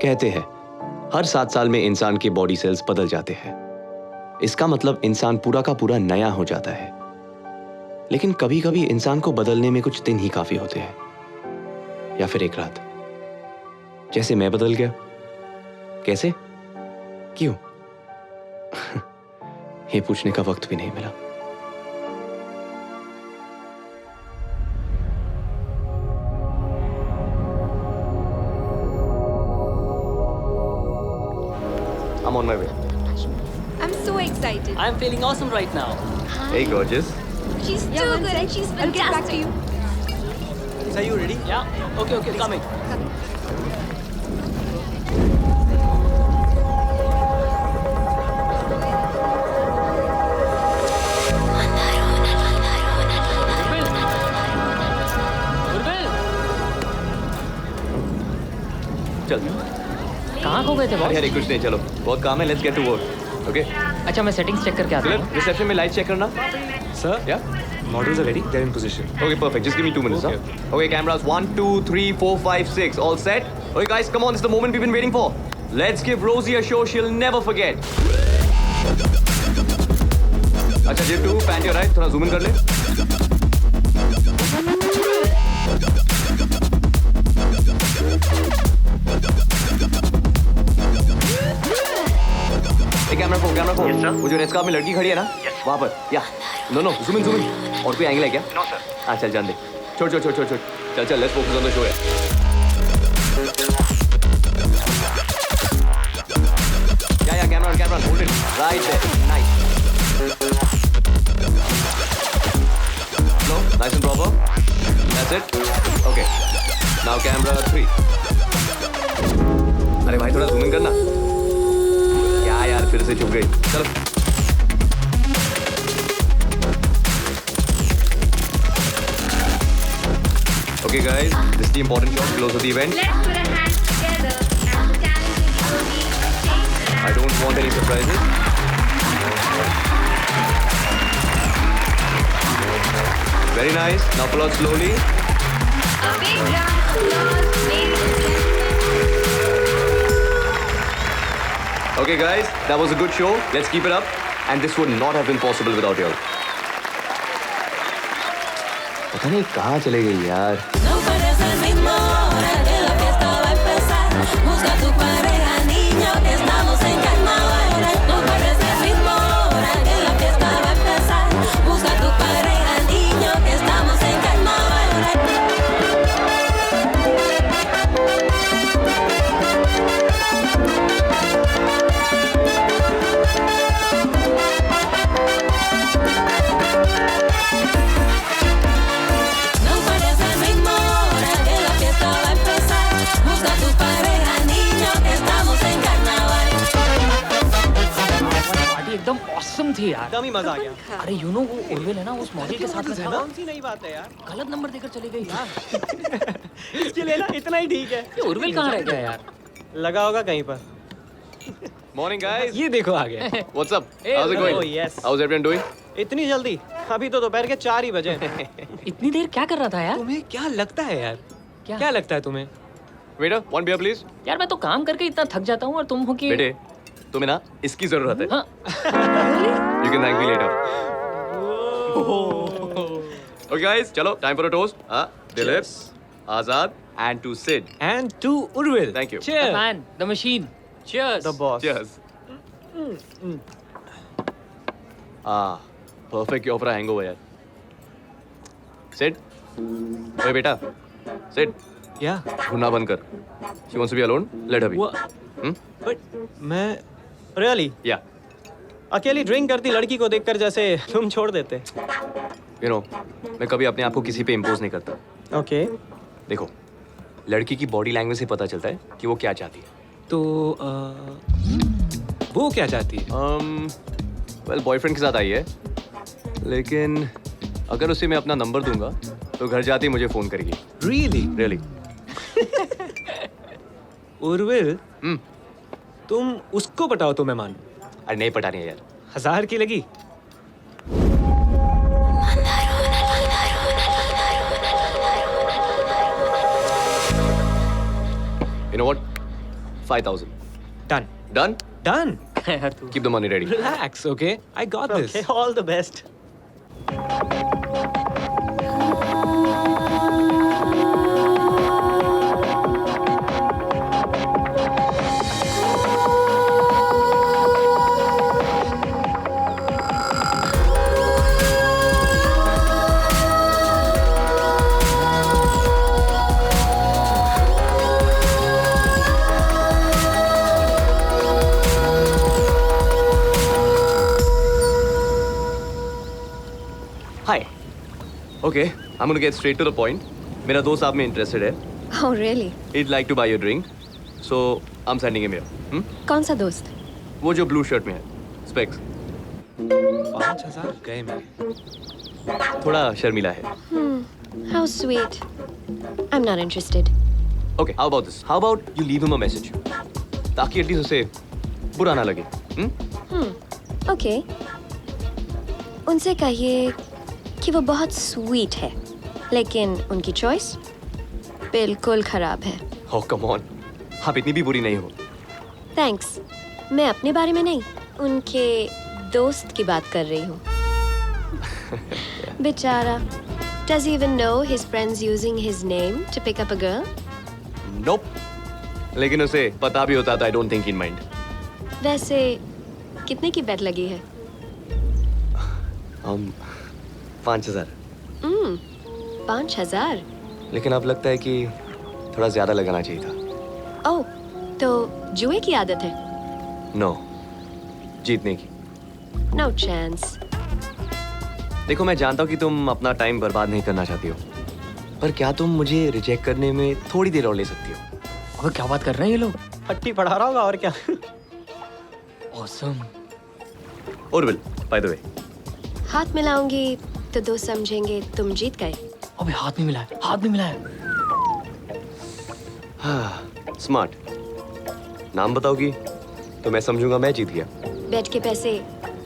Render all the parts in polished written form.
कहते हैं हर 7 साल में इंसान के बॉडी सेल्स बदल जाते हैं। इसका मतलब इंसान पूरा का पूरा नया हो जाता है। लेकिन कभी कभी इंसान को बदलने में कुछ दिन ही काफी होते हैं, या फिर एक रात। जैसे मैं बदल गया। कैसे? क्यों? ये पूछने का वक्त भी नहीं मिला। I'm on my way. I'm so excited. I'm feeling awesome right now. Hey, gorgeous. She's too good and she's fantastic. I'll get back to you. So are you ready? Yeah. Okay, coming. चल। कहाँ खो गए थे boss? अरे कुछ नहीं, चलो बहुत काम है, let's get to work. Okay? अच्छा मैं सेटिंग्स चेक करके आता हूँ। रिसेप्शन में लाइट चेक करना। Sir, Yeah? models are ready. They're in position. Okay, perfect. Just give me 2 minutes. Okay. Huh? Okay, cameras 1, 2, 3, 4, 5, 6. All set? Okay, guys, come on. This is the moment we've been waiting for. Let's give Rosie a show she'll never forget. अच्छा Jib 2, pan your right. थोड़ा zoom in कर ले. Camera phone Yes, वो जो red scarf में लड़की खड़ी है ना, वहाँ पर। या नो जूम इन। और कोई एंगल है क्या? No sir. हाँ चल जान दे। छोड़ चल let's focus on the show. या camera hold it right there. Nice. No nice and proper. That's it. Okay now camera 3। अरे भाई थोड़ा जूम इन करना। क्या यार फिर से चुप गई। चलो okay guys, this is the important shot, close of the event. Let's put our hands together and the talented Rosie change the I don't want any surprises. Very nice. Now pull out slowly. A big round of applause, ladies and gentlemen. Okay guys, that was a good show. Let's keep it up. And this would not have been possible without you all. पता नहीं कहाँ चले गई यार। No pares el mismo, ahora que la fiesta va a empezar. Busca tu pareja, niño, que estamos en carnaval. No pares el mismo, ahora que la fiesta va a empezar. Busca tu pareja, niño, que estamos en carnaval. No pares el mismo, ahora que la fiesta va a empezar. Busca tu pareja, niño, que estamos en carnaval. Party एकदम awesome थी यार। एकदम ही मजा आ गया। अरे you know वो उर्विल है ना, उस मॉडल के साथ में था ना। कौन सी नई बात है यार? गलत नंबर देकर चली गई यार। इसके लिए ना इतना ही ठीक है। ये उर्विल कहाँ रह गया यार? लगा होगा कहीं पर। Morning guys. ये देखो आ गया। What's up? Hey, How's it hello. going? Oh, yes. How's everyone doing? इतनी जल्दी? अभी तो दोपहर के 4 ही बजे। इतनी देर क्या कर रहा था यार? तुम्हें क्या लगता है यार? क्या? क्या लगता है तुम्हें? Waiter, one beer please. यार मैं तो काम करके इतना थक जाता हूँ और तुम हो कि बेटे, तुम्हें ना इसकी जरूरत है। हाँ You can thank me later. Okay guys, चलो time for a toast. हाँ, Dilip, Azad, and to Sid. And to Urvil. Thank you. Cheers. Man the machine cheers The boss. Cheers. Perfect cure for a hangover यार. Sid, ओए बेटा, Sid, Yeah. ढूंढना बंद कर. She wants to be alone. Let her be. What? But मैं really Yeah. अकेली drink करती लड़की को देखकर जैसे तुम छोड़ देते। You know, मैं कभी अपने आप को किसी पे इम्पोज नहीं करता. Okay. देखो, लड़की की बॉडी लैंग्वेज से पता चलता है कि वो क्या चाहती है. तो वो क्या चाहती है? वेल बॉयफ्रेंड के साथ आई है, लेकिन अगर उसे मैं अपना नंबर दूंगा तो घर जाते ही मुझे फोन करेगी. Really? रियली? उर्विल, तुम उसको पटाओ तो मैं मानूं। अरे नहीं पटानी है यार. 1000 की लगी? You know what? 5,000. Done. Done? Done. यार तू Keep the money ready. Relax, okay? I got this. Okay, all the best. Hi. Okay, I'm gonna get straight to the point. मेरा दोस्त आप में interested है. Oh, really? He'd like to buy you a drink. So, I'm sending him here. कौन सा दोस्त? वो जो blue shirt में है. Specs. 5,000 गए मेरे. थोड़ा शर्मीला है. How sweet. I'm not interested. Okay, how about this? How about you leave him a message? ताकि at least उसे बुरा ना लगे. Okay. उनसे कहिए कि वो बहुत स्वीट है, लेकिन उनकी चॉइस बिल्कुल खराब है. Oh, come on. आप इतनी भी बुरी नहीं हो. थैंक्स. मैं अपने बारे में नहीं, उनके दोस्त की बात कर रही हूँ. बेचारा. Does he even know his friend's using his name to pick up a girl? Nope. लेकिन उसे पता भी होता तो I don't think he'd mind. वैसे कितने की बेट लगी है? 5,000. 5,000? लेकिन अब लगता है कि थोड़ा ज्यादा लगाना चाहिए था. ओह, तो जुए की आदत है? No. जीतने की. No chance. देखो मैं जानता हूँ कि तुम अपना टाइम बर्बाद नहीं करना चाहती हो, पर क्या तुम मुझे रिजेक्ट करने में थोड़ी देर और ले सकती हो? अबे क्या बात कर रहे हैं ये लोग? पट्टी पढ़ा रहा होगा और क्या. Awesome. Orville, by the way. हाथ मिलाऊंगी तो दोस्त समझेंगे तुम जीत गए. अबे हाथ नहीं मिलाया, हाथ नहीं मिलाया. स्मार्ट. नाम बताओगी तो मैं समझूंगा मैं जीत गया. बेट के पैसे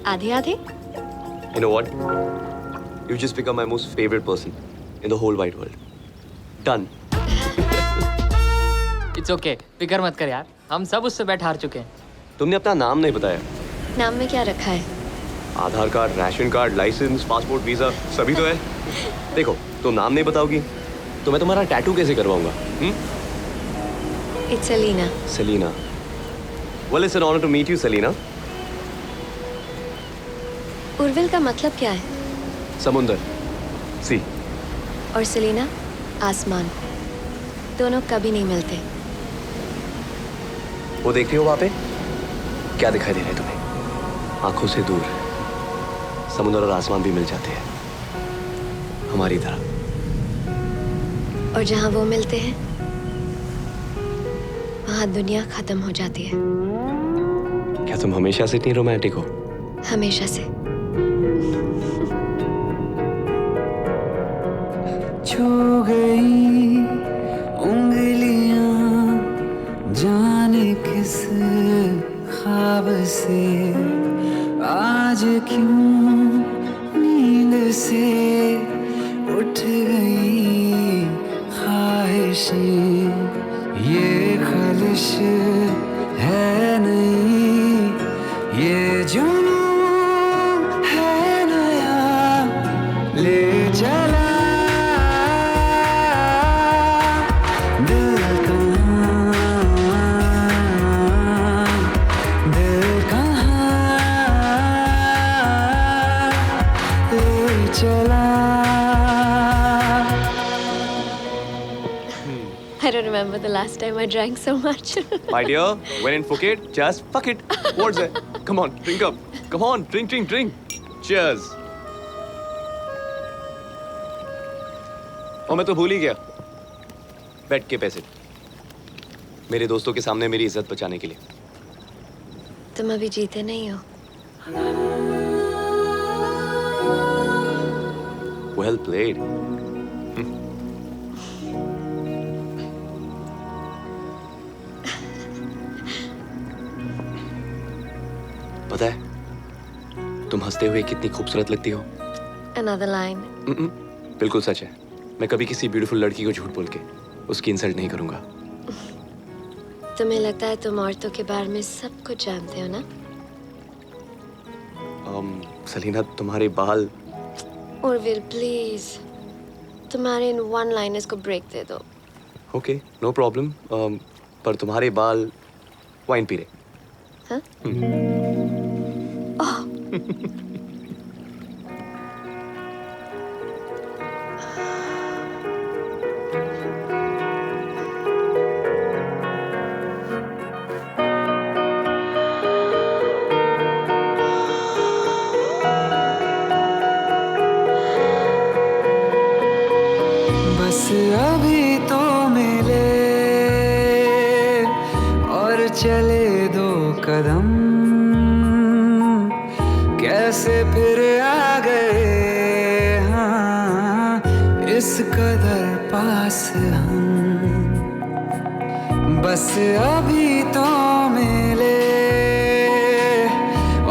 आधे आधे? You know what? You just become my most favorite person in the whole wide world. Done. It's okay. फिक्र मत कर यार. हम सब उससे बैठ हार चुके हैं. तुमने अपना नाम नहीं बताया. नाम में क्या रखा है? Aadhaar card, ration card, license, passport, visa सभी तो है. देखो तुम नाम नहीं बताओगी तो मैं तुम्हारा टैटू कैसे करवाऊंगा? It's Alina. Selena. Well, it's an honor to meet you, Selena. Urvil का मतलब क्या है? समुंदर. सी. और सेलिना आसमान. दोनों कभी नहीं मिलते. वो देख रही हो वहां पे? क्या दिखाई दे रहा है तुम्हें? आंखों से दूर समुद्र और आसमान भी मिल जाते हैं हमारी तरह. और जहाँ वो मिलते हैं वहाँ दुनिया खत्म हो जाती है. क्या तुम हमेशा से इतनी रोमांटिक हो? हमेशा से. छू गई उंगलियां जाने किस ख्वाब से आज क्यों नींद से उठ गई ख्वाहिशें. ये ख्वाहिश है नहीं, ये जुनून है नया ले चला. I don't remember the last time I drank so much. My dear, when in Phuket, just fuck it. What's that? Come on, drink up. Come on, drink, drink, drink. Cheers. और मैं तो भूल ही गया. बेट के पैसे. मेरे दोस्तों के सामने मेरी इज्जत बचाने के लिए. तुम अभी जीते नहीं हो. Well played. पता है तुम हंसते हुए कितनी खूबसूरत लगती हो. Another line. बिल्कुल सच है. मैं कभी किसी ब्यूटीफुल लड़की को झूठ बोल के उसकी इंसल्ट नहीं करूंगा. तुम्हें लगता है तुम औरतों के बारे में सब कुछ जानते हो ना? सलीना, तुम्हारे बाल। उर्विल प्लीज, तुम्हारे इन वन लाइनर्स को ब्रेक दे दो। Okay, no problem. पर तुम्हारे बाल वाइन पी रहे। हाँ? बस अभी तो मिले और चले दो कदम, कैसे फिर आ गए हाँ इस कदर पास हम। बस अभी तो मिले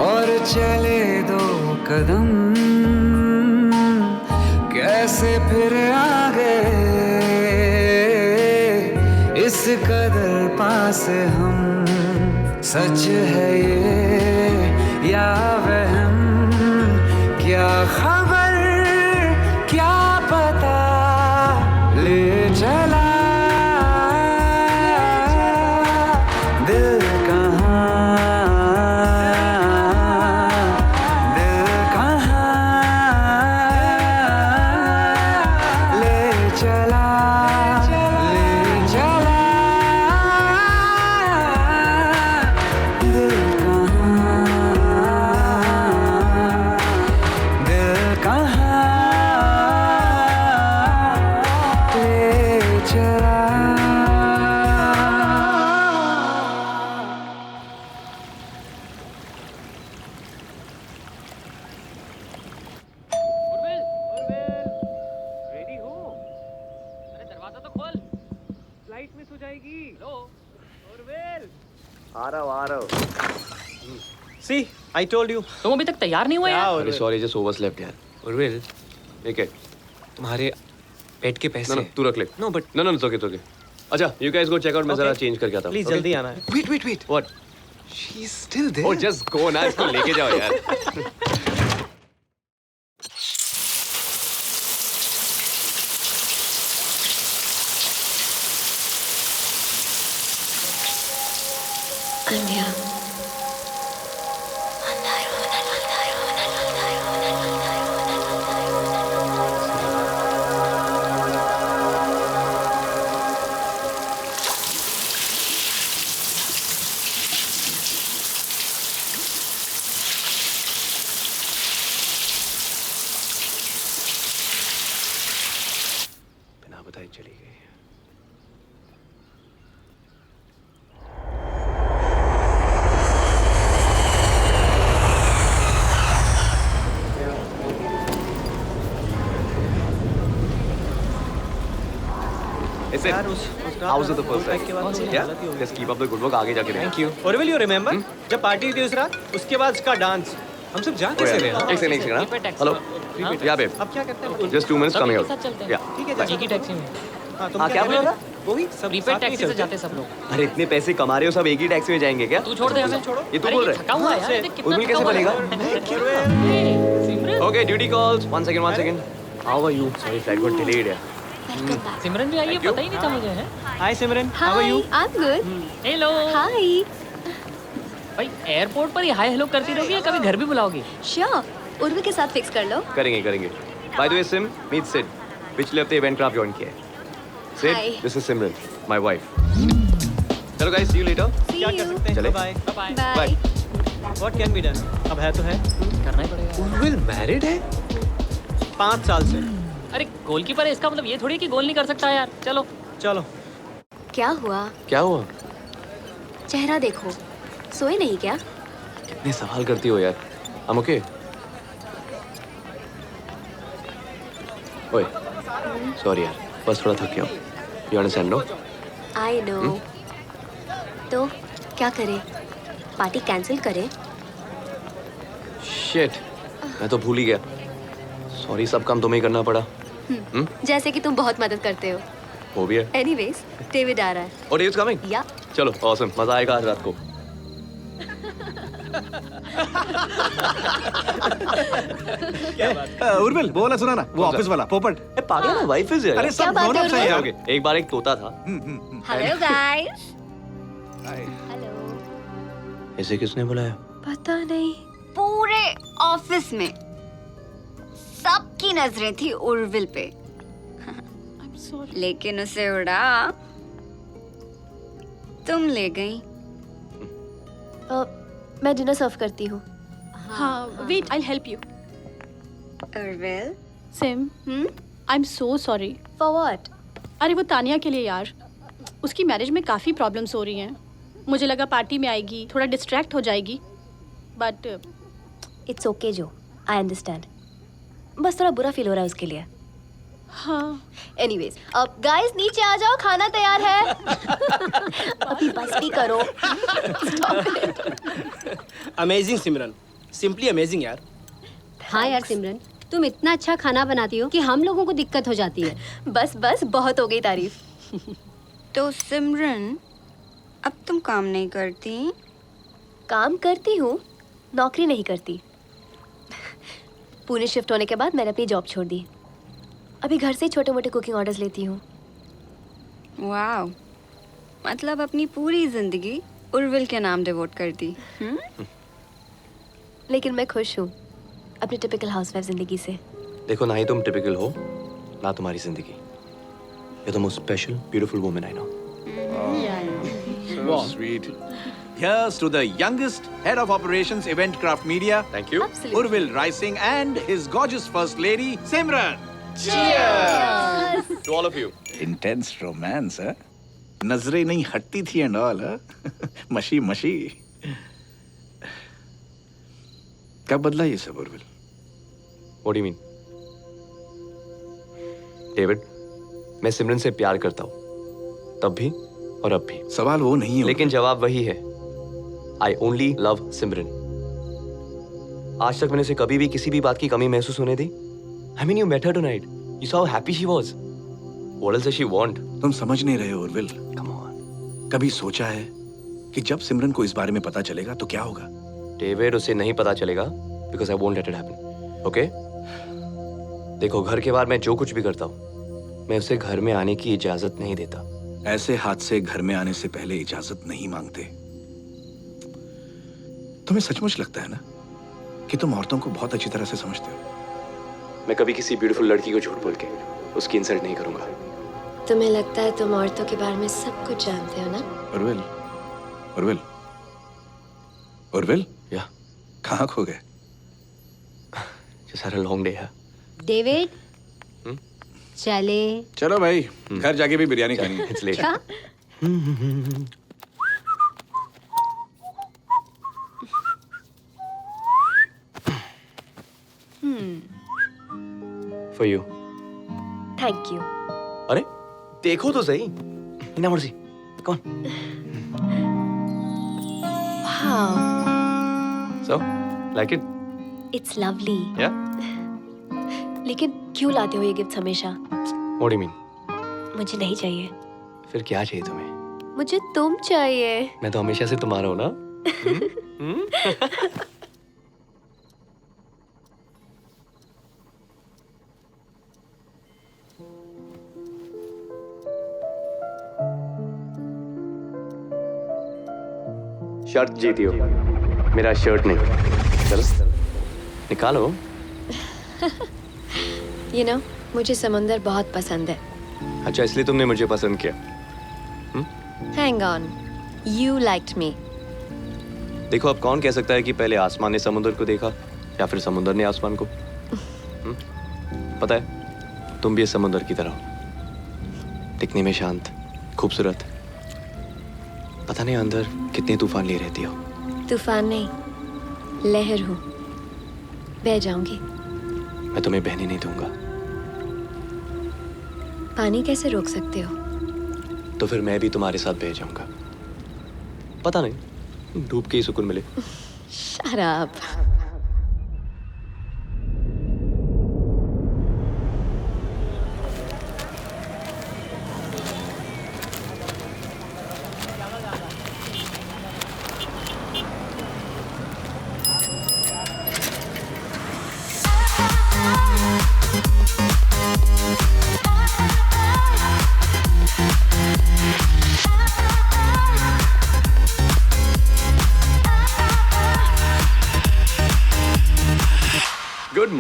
और चले दो कदम, कैसे फिर आ गए इस कदर पास हम। सच है ये या वहम, क्या खबर क्या पता ले चला दिल कहाँ, दिल कहाँ ले चला, ले चला दिल कहाँ, दिल कहाँ ले चला। रेडी हो? अरे दरवाजा तो खोल। फ्लाइट मिस हो जाएगी। हेलो। उर्विल, आ रहा हूँ। सी आई टोल्ड यू। तुम अभी तक तैयार नहीं हुए यार? अरे सॉरी, जस्ट ओवरस्लेप्ट यार। उर्विल, ठीक है। तुम्हारे पेट के पैसे। ना तू रख ले। No but No, it's okay. अच्छा, you guys go check out. मैं Okay. जरा चेंज करके आता हूँ। Please Okay? जल्दी आना है। Wait. What? She's still there. Oh, just go ना, इसको लेके जाओ यार। अन्या, बिना बताए चली गई। Is it? यार उस How's it the first pack time? के बाद तो Yeah? हालत ही हो गई। Just keep up the good work. आगे जाके देखना। Thank you. Urvil, you remember जब पार्टी थी उस रात, उसके बाद उसका डांस, हम सब जा कैसे रहे? एक सेकंड Repeat text. हेलो हाँ? या बेब, अब क्या करते हैं? just 2 minutes सब coming एक out. साथ चलते हैं। Yeah. ठीक है, Bye. एक ही टैक्सी में। हाँ, तुम हाँ, क्या बोल रहा? वही सब प्रीपेड साथ में टैक्सी से चलते जाते सब लोग। अरे इतने पैसे कमा रहे हो, सब एक ही टैक्सी में जाएंगे क्या? तू छोड़ दे हमें। छोड़ो। ये तू अरे बोल ये रहा है? थका हुआ है यार, से- देख कितना उर्मिल कैसे थका हुआ है। बनेगा? ए, सिमरन। Okay, duty calls. One second. How are you? Sorry, flight got delayed है। Welcome back. सिमरन भी आई है, Thank you. पता ही नहीं था मुझे है। Hi Simran, how are hi, you? I am good. Hello. Hi. भाई एयरपोर्ट पर ही हाय हेलो करती रहोगी या कभी घर भी बुलाओगी? श्योर, उर्वी के साथ फिक्स कर लो। करेंगे। By the way, Sim, meet Sid. पिछले हफ्ते इवेंट क्राफ्ट ज्वाइन किया है। Sid, Hi. this is Simran, my wife. चलो guys, see you later. See क्या कर you. सकते हैं? चले? Bye. Bye. Bye. What can be done? अब है तो है। करना ही पड़ेगा। उर्विल मैरिड है 5 साल से। अरे गोलकीपर है, इसका मतलब ये थोड़ी कि गोल नहीं कर सकता यार। चलो। चलो। क्या हुआ? क्या हुआ? चेहरा देखो, सोए नहीं क्या? कितने सवाल करती हो यार। I'm okay. ओए, सॉरी यार, बस थोड़ा थक गया हूँ। You understand, no? I know. तो क्या करें? पार्टी कैंसिल करें? Shit, मैं तो भूल ही गया। सॉरी, सब काम तुम्हें ही करना पड़ा। जैसे कि तुम बहुत मदद करते हो। वो भी है। एनीवेज, डेविड आ रहा है। और डेविड्स कमिंग? या चलो ऑसम, मजा आएगा आज रात को। उर्विल वो वाला सुना ना, वो ऑफिस वाला पोपट। ए पागल ना, वाइफ इज अरे सब बात है, grown-ups हैं यार। ओके, एक बार एक तोता था। Hello guys. Hi. हेलो। इसे किसने बुलाया? पता नहीं। पूरे ऑफिस में सबकी नजरें थी उर्विल पे, लेकिन उसे उड़ा तुम ले गई। मैं डिनर सर्व करती हूँ। हाँ, wait, I'll help you. Urvil, Sim, I'm so sorry. For what? अरे वो तानिया के लिए यार, उसकी मैरिज में काफ़ी प्रॉब्लम्स हो रही हैं। मुझे लगा पार्टी में आएगी, थोड़ा डिस्ट्रैक्ट हो जाएगी, बट इट्स ओके जो, आई अंडरस्टैंड। बस थोड़ा बुरा फील हो रहा है उसके लिए। हाँ, एनीवेज, अब गाइस नीचे आ जाओ, खाना तैयार है। अभी बस भी करो। अमेजिंग सिमरन, सिंपली अमेजिंग यार। हाँ यार सिमरन, तुम इतना अच्छा खाना बनाती हो कि हम लोगों को दिक्कत हो जाती है। बस बस बहुत हो गई तारीफ। तो सिमरन अब तुम काम नहीं करती? काम करती हूँ, नौकरी नहीं करती। पुणे शिफ्ट होने के बाद मैंने अपनी जॉब छोड़ दी। अभी घर से छोटे मोटे कुकिंग ऑर्डर्स लेती हूँ। वाह, मतलब अपनी पूरी जिंदगी उर्विल के नाम डिवोट कर दी। लेकिन मैं खुश हूँ अपनी टिपिकल हाउसवाइफ जिंदगी से। देखो, ना ही तुम टिपिकल हो, ना तुम्हारी जिंदगी। You're the most special, beautiful woman I know. So sweet. Here's to the youngest head of operations Event Craft Media, Thank you. Absolutely. Urvil Rising, and his gorgeous first lady, Simran. To all of you. Intense romance, huh? नजरें नहीं हटती थी and all, huh? मशी मशी। कब बदला ये सब Urvil? What do you mean? David, मैं सिमरन से प्यार करता हूँ, तब भी और अब भी। सवाल वो नहीं है। लेकिन जवाब वही है, I only love सिमरन। आज तक मैंने उसे कभी भी किसी भी बात की कमी महसूस होने दी। I mean, you met her tonight. You saw how happy she was. What else does she want? तुम समझ नहीं रहे हो उर्विल। Come on. कभी सोचा है कि जब सिमरन को इस बारे में पता चलेगा तो क्या होगा? डेविड, उसे नहीं पता चलेगा because I won't let it happen. Okay? देखो, घर के बाहर मैं जो कुछ भी करता हूँ, मैं उसे घर में आने की इजाजत नहीं देता। ऐसे हादसे घर में आने से पहले इजाजत नहीं मांगते। तुम्हें सचमुच लगता है ना कि तुम औरतों को बहुत अच्छी तरह से समझते हो? मैं कभी किसी ब्यूटीफुल लड़की को झूठ बोल के उसकी इंसल्ट नहीं करूंगा। तुम्हें लगता है तुम औरतों के बारे में सब कुछ जानते हो ना? उर्विल, उर्विल, उर्विल, या कहाँ खो गए? just had a long day है। डेविड, चले। चलो भाई, घर जाके भी बिरयानी खानी है। It's late. क्या? For you. Thank you. अरे देखो तो सही। इना मर्जी। Come on. Wow, So, like it? It's lovely. Yeah? लेकिन क्यों लाते हो ये गिफ्ट हमेशा? What do you mean? मुझे नहीं चाहिए। फिर क्या चाहिए तुम्हें? मुझे तुम चाहिए। मैं तो हमेशा से तुम्हारा हूँ ना? शर्ट जीती हो, मेरा शर्ट नहीं। चलो निकालो। You know, मुझे समुंदर बहुत पसंद है। अच्छा, इसलिए तुमने मुझे पसंद किया। Hang on, you liked me. देखो, अब कौन कह सकता है कि पहले आसमान ने समुद्र को देखा या फिर समुद्र ने आसमान को? पता है, तुम भी इस समुद्र की तरह हो, दिखने में शांत, खूबसूरत। पता नहीं अंदर कितने तूफान लिए रहती हो। तूफान नहीं, लहर हूँ, बह जाऊंगी। मैं तुम्हें बहने नहीं दूंगा। पानी कैसे रोक सकते हो? तो फिर मैं भी तुम्हारे साथ बह जाऊंगा। पता नहीं, डूब के ही सुकून मिले। Shut up.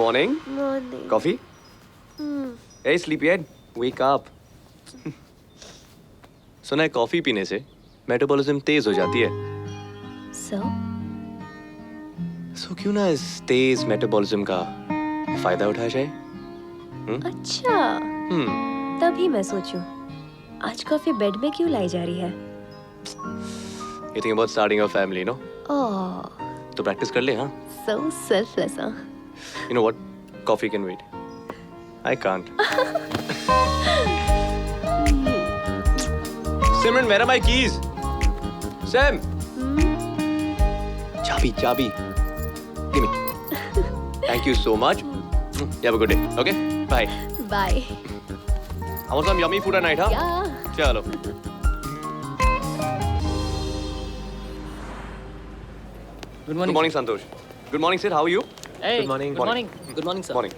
morning. Morning. Coffee? Hey, sleepyhead, wake up. सुना है कॉफी पीने से मेटाबॉलिज्म तेज हो जाती है. So क्यों ना इस तेज मेटाबॉलिज्म का फायदा उठाया जाए? अच्छा. तभी मैं सोचूं, आज कॉफी बेड में क्यों लाई जा रही है? You think about starting a family, no? Oh, तो प्रैक्टिस कर ले, हाँ? so selfless, huh? You know what? Coffee can wait. I can't. Simran, where are my keys? Sam. Chabi. Give me. Thank you so much. You have a good day. Okay? Bye. Bye. I want some yummy food at night, huh? Yeah. Chalo. Good morning. Good morning, Santosh. Good morning, Sid. How are you? Hey, Good morning. Good morning. Good morning, sir. Morning.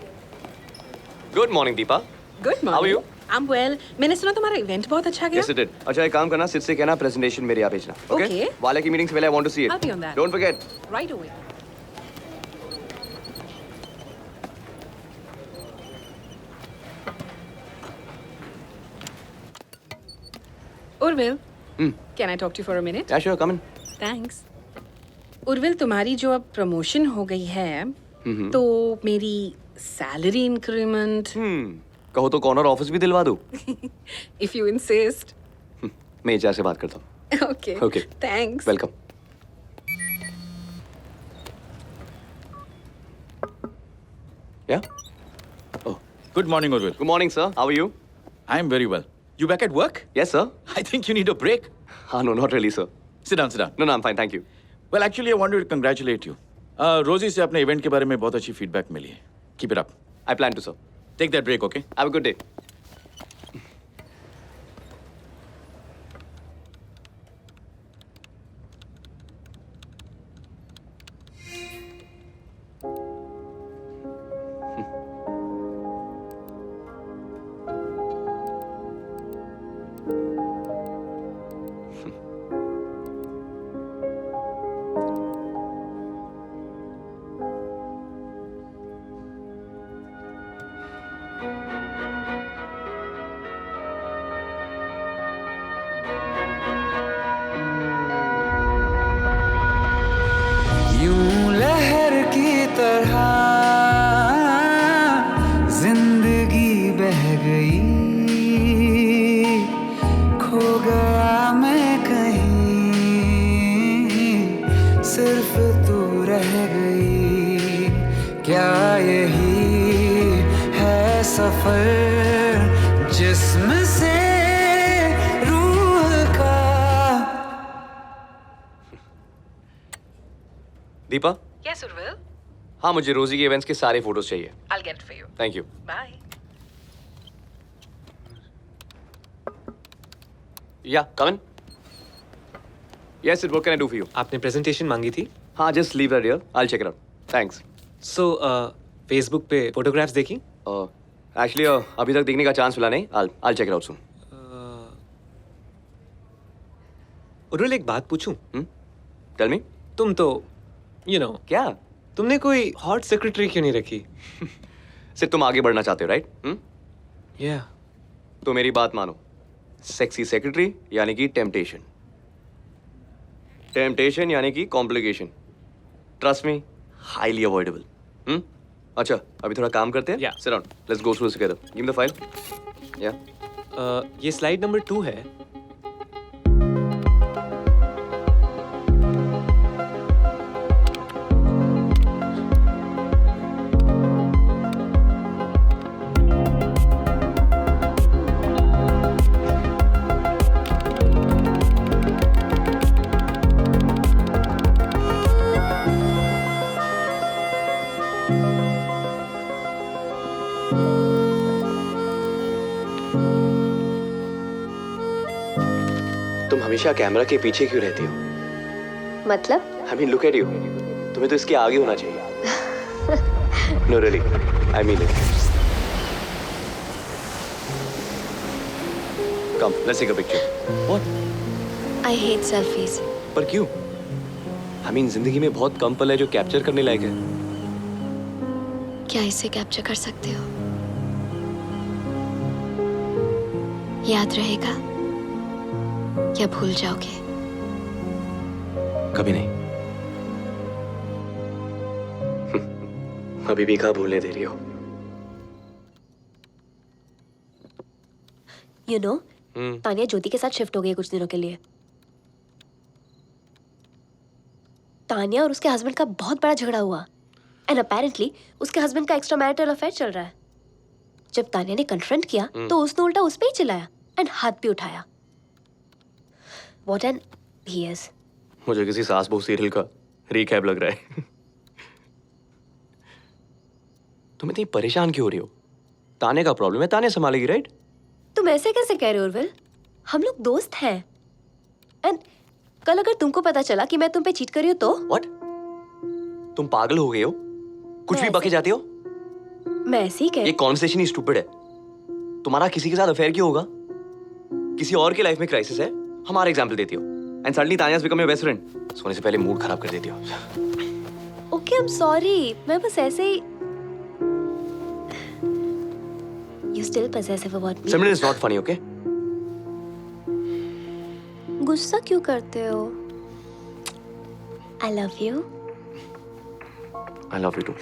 Good morning, Deepa. Good morning. How are you? I'm well. मैंने सुना तुम्हारा event बहुत अच्छा गया. Yes, it did. अच्छा एक काम करना, सिद से कहना प्रेजेंटेशन मेरे यहाँ भेजना. Okay. वाले की मीटिंग से पहले I want to see it. I'll be on that. Don't forget. Right away. Urvil, can I talk to you for a minute? Yeah, sure, come in. Thanks. Urvil, तुम्हारी जो अब प्रमोशन हो गई है, तो मेरी सैलरी इंक्रीमेंट. कहो तो कॉर्नर ऑफिस भी दिलवा दूं. If you insist. मैं एचआर से बात करता हूँ. Okay. Okay. Thanks. Welcome. Yeah? Oh. Good morning, Urvil. Good morning, sir. How are you? I'm very well. You back at work? Yes, sir. I think you need a break. No, not really, sir. Sit down, sit down. No, I'm fine, thank you. Well, actually, I wanted to congratulate you. रोजी से अपने event के बारे में बहुत अच्छी feedback मिली है. Keep it up. I plan to, sir. Take that break, okay? Have a good day. यूं लहर की तरह जिंदगी बह गई, खो गया मैं कहीं, सिर्फ तू रह गई. क्या यही है सफर जिस्म से रूह का? दीपा? Yes, Urvil. हाँ, मुझे रोजी के इवेंट्स के सारे फोटोज चाहिए. I'll get it for you. Thank you. Bye. Yeah, come in. Yes, what can I do for you? आपने प्रेजेंटेशन मांगी थी. हाँ, just leave that here. I'll check it out. Thanks. So, Facebook पे photographs देखी? Actually, अभी तक देखने का चांस मिला नहीं. I'll check it out soon. Urvil, एक बात पूछूं? Tell me. तुम तो क्या? तुमने कोई हॉट सेक्रेटरी क्यों नहीं रखी? सिर्फ तुम आगे बढ़ना चाहते हो, राइट? Yeah. तो मेरी बात मानो. सेक्सी सेक्रेटरी यानी कि टेम्पटेशन. टेम्पटेशन यानी कि complication. Trust me, highly avoidable. अच्छा, अभी थोड़ा काम करते हैं. Yeah. Sit down. Let's go through this together. Give me the file. Yeah. ये स्लाइड नंबर 2 है. तुम हमेशा कैमरा के पीछे क्यों रहती हो? मतलब? I mean, look at you. तुम्हें तो इसके आगे होना चाहिए. No, really. I mean it. Come, let's take a picture. What? I hate selfies. पर क्यों? I mean, जिंदगी में बहुत कम पल है जो कैप्चर करने लायक है. क्या इसे कैप्चर कर सकते हो? याद रहेगा या भूल जाओगे? कभी नहीं। अभी भी कहाँ भूलने दे रही हो? You know, तानिया ज्योति के साथ शिफ्ट हो गई है कुछ दिनों के लिए। तानिया और उसके हस्बैंड का बहुत बड़ा झगड़ा हुआ एंड अपेरेंटली उसके हस्बैंड का एक्स्ट्रा मैरिटल अफेयर चल रहा है। जब तानिया ने कन्फ्रंट किया तो उसने उल्टा उस पे ही चिल्लाया एंड हाथ भी उठाया। What an he is. मुझे किसी सास बहू सीरियल का रीकैप लग रहा है। तुम इतनी परेशान क्यों हो रही हो? ताने का प्रॉब्लम है, ताने संभालेगी, राइट? तुम ऐसे कैसे कह रहे हो उर्विल? हम लोग दोस्त हैं एंड कल अगर तुमको पता चला कि मैं तुम पे चीट कर रही हूँ तो? What? तुम पागल हो गए हो? कुछ भी बके जाती हो? मैं ऐसे ही कह ये कॉन्वर्सेशन ही स्टूपिड है। तुम्हारा किसी के साथ अफेयर क्यों होगा? किसी और की लाइफ में क्राइसिस है, हमारा एग्जांपल देती हो and suddenly Tania's become your best friend. सोने से पहले मूड खराब कर देती हो। ओके आई एम सॉरी, मैं बस ऐसे ही You still possessive about me. Simran is not funny, okay? गुस्सा क्यों करते हो? I love you. I love you too.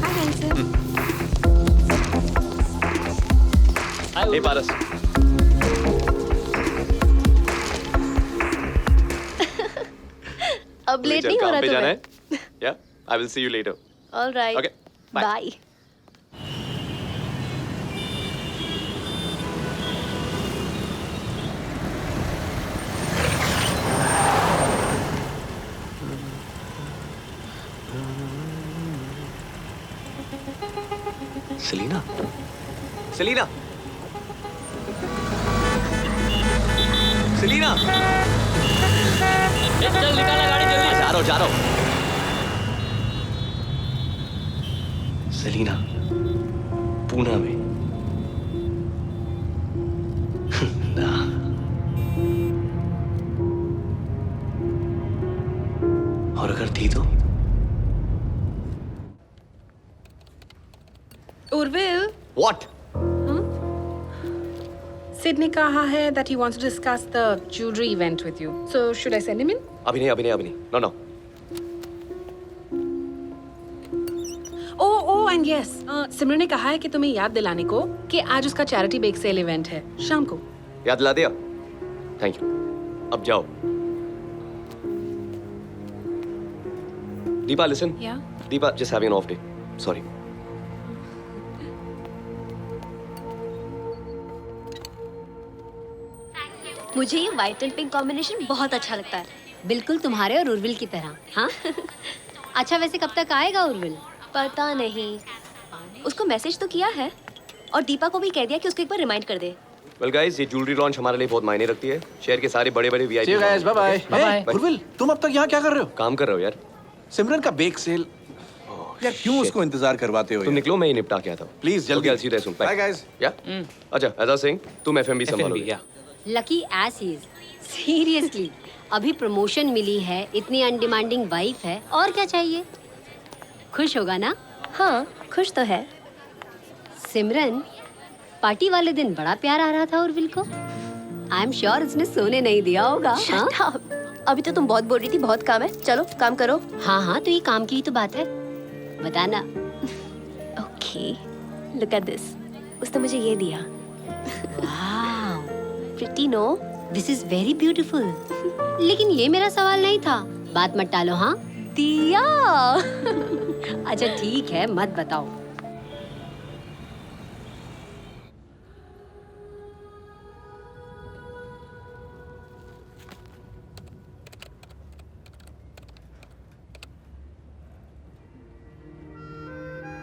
Hi, handsome. Hey, Paras. अब लेट नहीं हो रहा तुम्हें? Yeah, I will see you later. All right. Okay, bye. Bye. Selena. Selena. Selena. चल निकाला गाड़ी जल्दी। जा रहा हूँ। सेलिना, पूना में। ना। और अगर थी तो? उर्विल, What? Sid ने कहा है that he wants to discuss the jewelry event with you. So should I send him in? अभी नहीं। No. Oh, and yes. सिमरन ने कहा है कि तुम्हें याद दिलाने को कि आज उसका चैरिटी बेक सेल इवेंट है शाम को। याद दिला दिया? Thank you. अब जाओ। Deepa, listen. Yeah. Deepa, just having an off day. Sorry. मुझे ये व्हाइट एंड पिंक कॉम्बिनेशन बहुत अच्छा लगता है। बिल्कुल तुम्हारे और उर्विल की तरह। हाँ। अच्छा, वैसे कब तक आएगा उर्विल? पता नहीं, उसको मैसेज तो किया है और दीपा को भी कह दिया कि उसको एक बार रिमाइंड कर दे। Well guys, ये ज्वेलरी लॉन्च हमारे लिए बहुत मायने रखती है। शहर के सारे बड़े-बड़े VIP। See you guys, bye bye. Bye-bye. Urvil, तुम अब तक यहाँ क्या कर रहे हो? काम कर रहे हो यार। सिमरन का बेक सेल। यार क्यों उसको इंतजार करवाते हो? तुम निकलो, मैं ही निपटा के आता हूँ। Please, जल्दी। Okay, I'll see you there soon. Bye. Bye guys. Yeah? अच्छा, as I was saying, तुम FMB संभालोगे। FNB, lucky S is. Seriously, अभी प्रमोशन मिली है, इतनी अनडिमांडिंग वाइफ है, और क्या चाहिए? खुश होगा ना? हाँ, खुश तो है। सिमरन, पार्टी वाले दिन बड़ा प्यार आ रहा था उर्विल को। आई एम श्योर उसने सोने नहीं दिया होगा। हाँ? Shut up. अभी तो तुम बहुत बोल रही थी बहुत काम है, चलो काम करो। हाँ, तो ये काम की ही तो बात है। बताना। Okay, look at this. उसने मुझे ये दिया। Wow, pretty no? This is very beautiful. लेकिन ये मेरा सवाल नहीं था। बात मत टालो। हाँ दिया। अच्छा ठीक है, मत बताओ।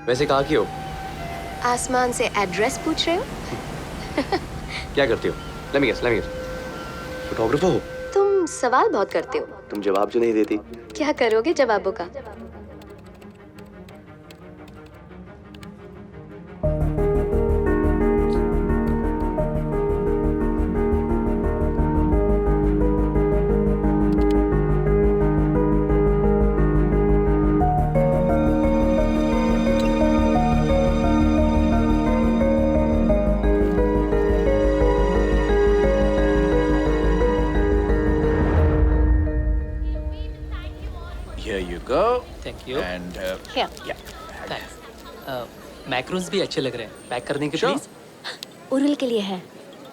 वैसे कहाँ की हो? आसमान से एड्रेस पूछ रहे हो? क्या करती हो? Let me guess. फोटोग्राफर हो? तुम सवाल बहुत करते हो। तुम जवाब जो नहीं देती। क्या करोगे जवाबों का? Thank you And Here. Thanks macros भी अच्छे लग रहे हैं पैक कर देंगे Sure. प्लीज उर्विल के लिए है।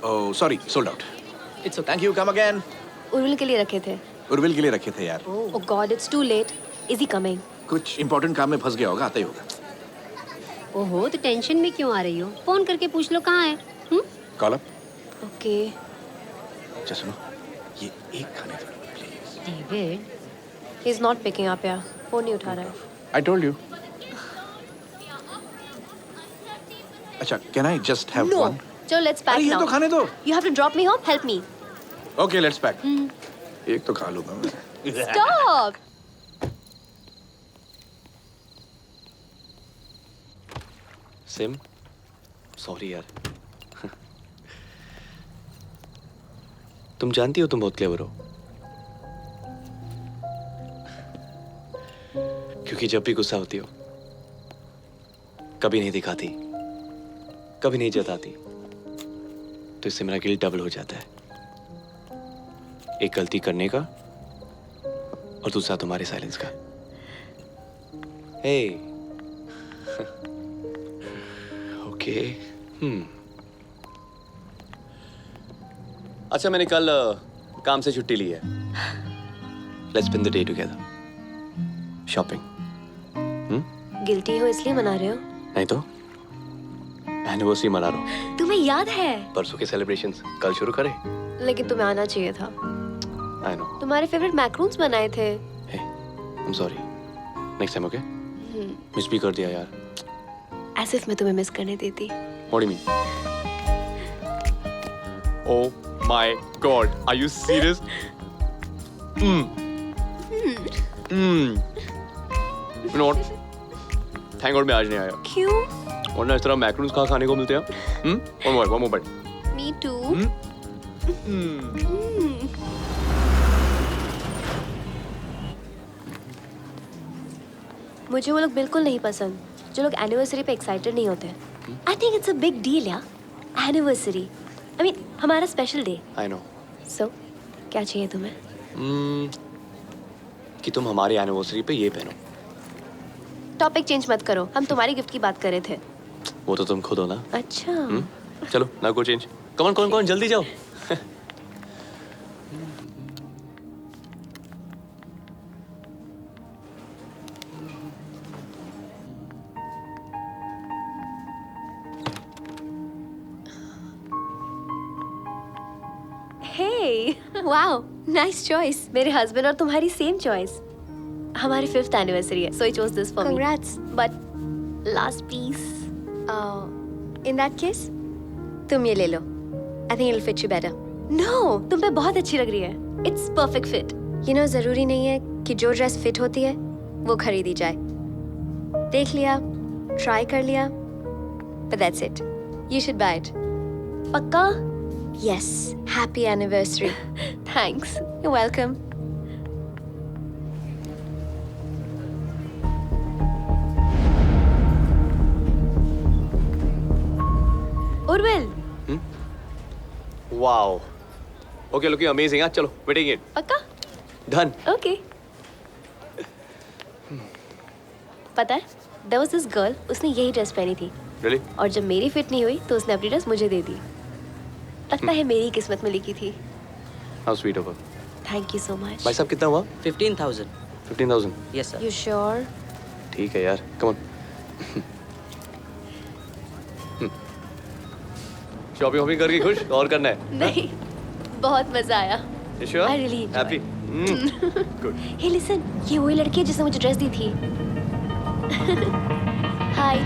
oh, sorry, sold out. It's okay Thank you. Come again. Urvil के लिए रखे थे। उर्विल के लिए रखे थे यार. Oh God, it's too late. Is he coming? कुछ इंपॉर्टेंट काम में फंस गया होगा, आता ही होगा. ओहो, तो टेंशन में क्यों आ रही हो? फोन करके पूछ लो कहाँ है। Call up. Okay. अच्छा सुनो, ये एक खाने दो, please. David, He's not picking up यार। फोन नहीं उठा रहा है। I told you. अच्छा, can I just have No. one? चलो let's pack अरे ये now. तो खाने दो. You have to drop me home. Help me. Okay, let's pack. एक तो खा लूंगा मैं. Stop. सिम, सॉरी यार. तुम जानती हो तुम बहुत क्लेवर हो. क्योंकि जब भी गुस्सा होती हो, कभी नहीं दिखाती, कभी नहीं जताती, तो इससे मेरा गिल्ट डबल हो जाता है. एक गलती करने का और दूसरा तुम्हारे साइलेंस का. हे ओके. अच्छा, मैंने कल काम से छुट्टी ली है. Let's spend the day together. Shopping. Guilty हो इसलिए मना रहे हो? नहीं तो एनिवर्सरी मना रहा हूँ. तुम्हें याद है? परसों के सेलिब्रेशंस कल शुरू करें. लेकिन तुम्हें आना चाहिए था। I know. तुम्हारे फेवरेट मैक्रून्स बनाए थे। Hey, I am sorry. Next time okay. Miss भी कर दिया यार. As if मैं तुम्हें मिस करने देती। What do you mean? Oh my God, are you serious? You know what? Thank God मैं आज नहीं आया. क्यों? वरना इस तरह मैक्रोन्स कहाँ खाने को मिलते हैं? One more bite. Me too. मुझे वो लोग बिल्कुल नहीं पसंद जो लोग एनिवर्सरी पे एक्साइटेड नहीं होते. I think it's a big deal यार. एनिवर्सरी, आई मीन हमारा स्पेशल डे. I know. सो क्या चाहिए तुम्हें? कि तुम हमारी एनिवर्सरी पे ये पहनो. टॉपिक चेंज मत करो, हम तुम्हारी गिफ्ट की बात कर रहे थे. वो तो तुम खुद हो ना. अच्छा. चलो ना गो चेंज. कौन जल्दी जाओ. Hey, wow, nice choice. मेरे हस्बैंड और तुम्हारी सेम चॉइस. हमारी 5th एनिवर्सरी है, so I chose this for me. Congrats. But last piece. In that case, तुम ये ले लो. I think it'll fit you better. No, तुम पे बहुत अच्छी लग रही है. It's perfect fit. You know, जरूरी नहीं है कि जो ड्रेस फिट होती है वो खरीदी जाए. देख लिया, ट्राई कर लिया, but that's it. You should buy it. पक्का? Yes. Happy anniversary. Thanks. You're welcome. Urvil. Wow. Okay, looking amazing. हाँ, चलो, wedding it. पक्का? Done. Okay. पता है? There was this girl. उसने यही ड्रेस पहनी थी. Really? और जब मेरी फिट नहीं हुई तो उसने अपनी ड्रेस मुझे दे दी. लगता है मेरी किस्मत में लिखी थी. How sweet of her. Thank you so much. भाई साहब कितना हुआ? 15,000. 15,000. Yes sir. You sure? ठीक है यार. Come on. शॉपिंग करके खुश और करना है. नहीं. बहुत मजा आया. You sure? I really enjoyed. Happy. Good. Hey listen, ये वही लड़की है जिसने मुझे ड्रेस दी थी. Hi.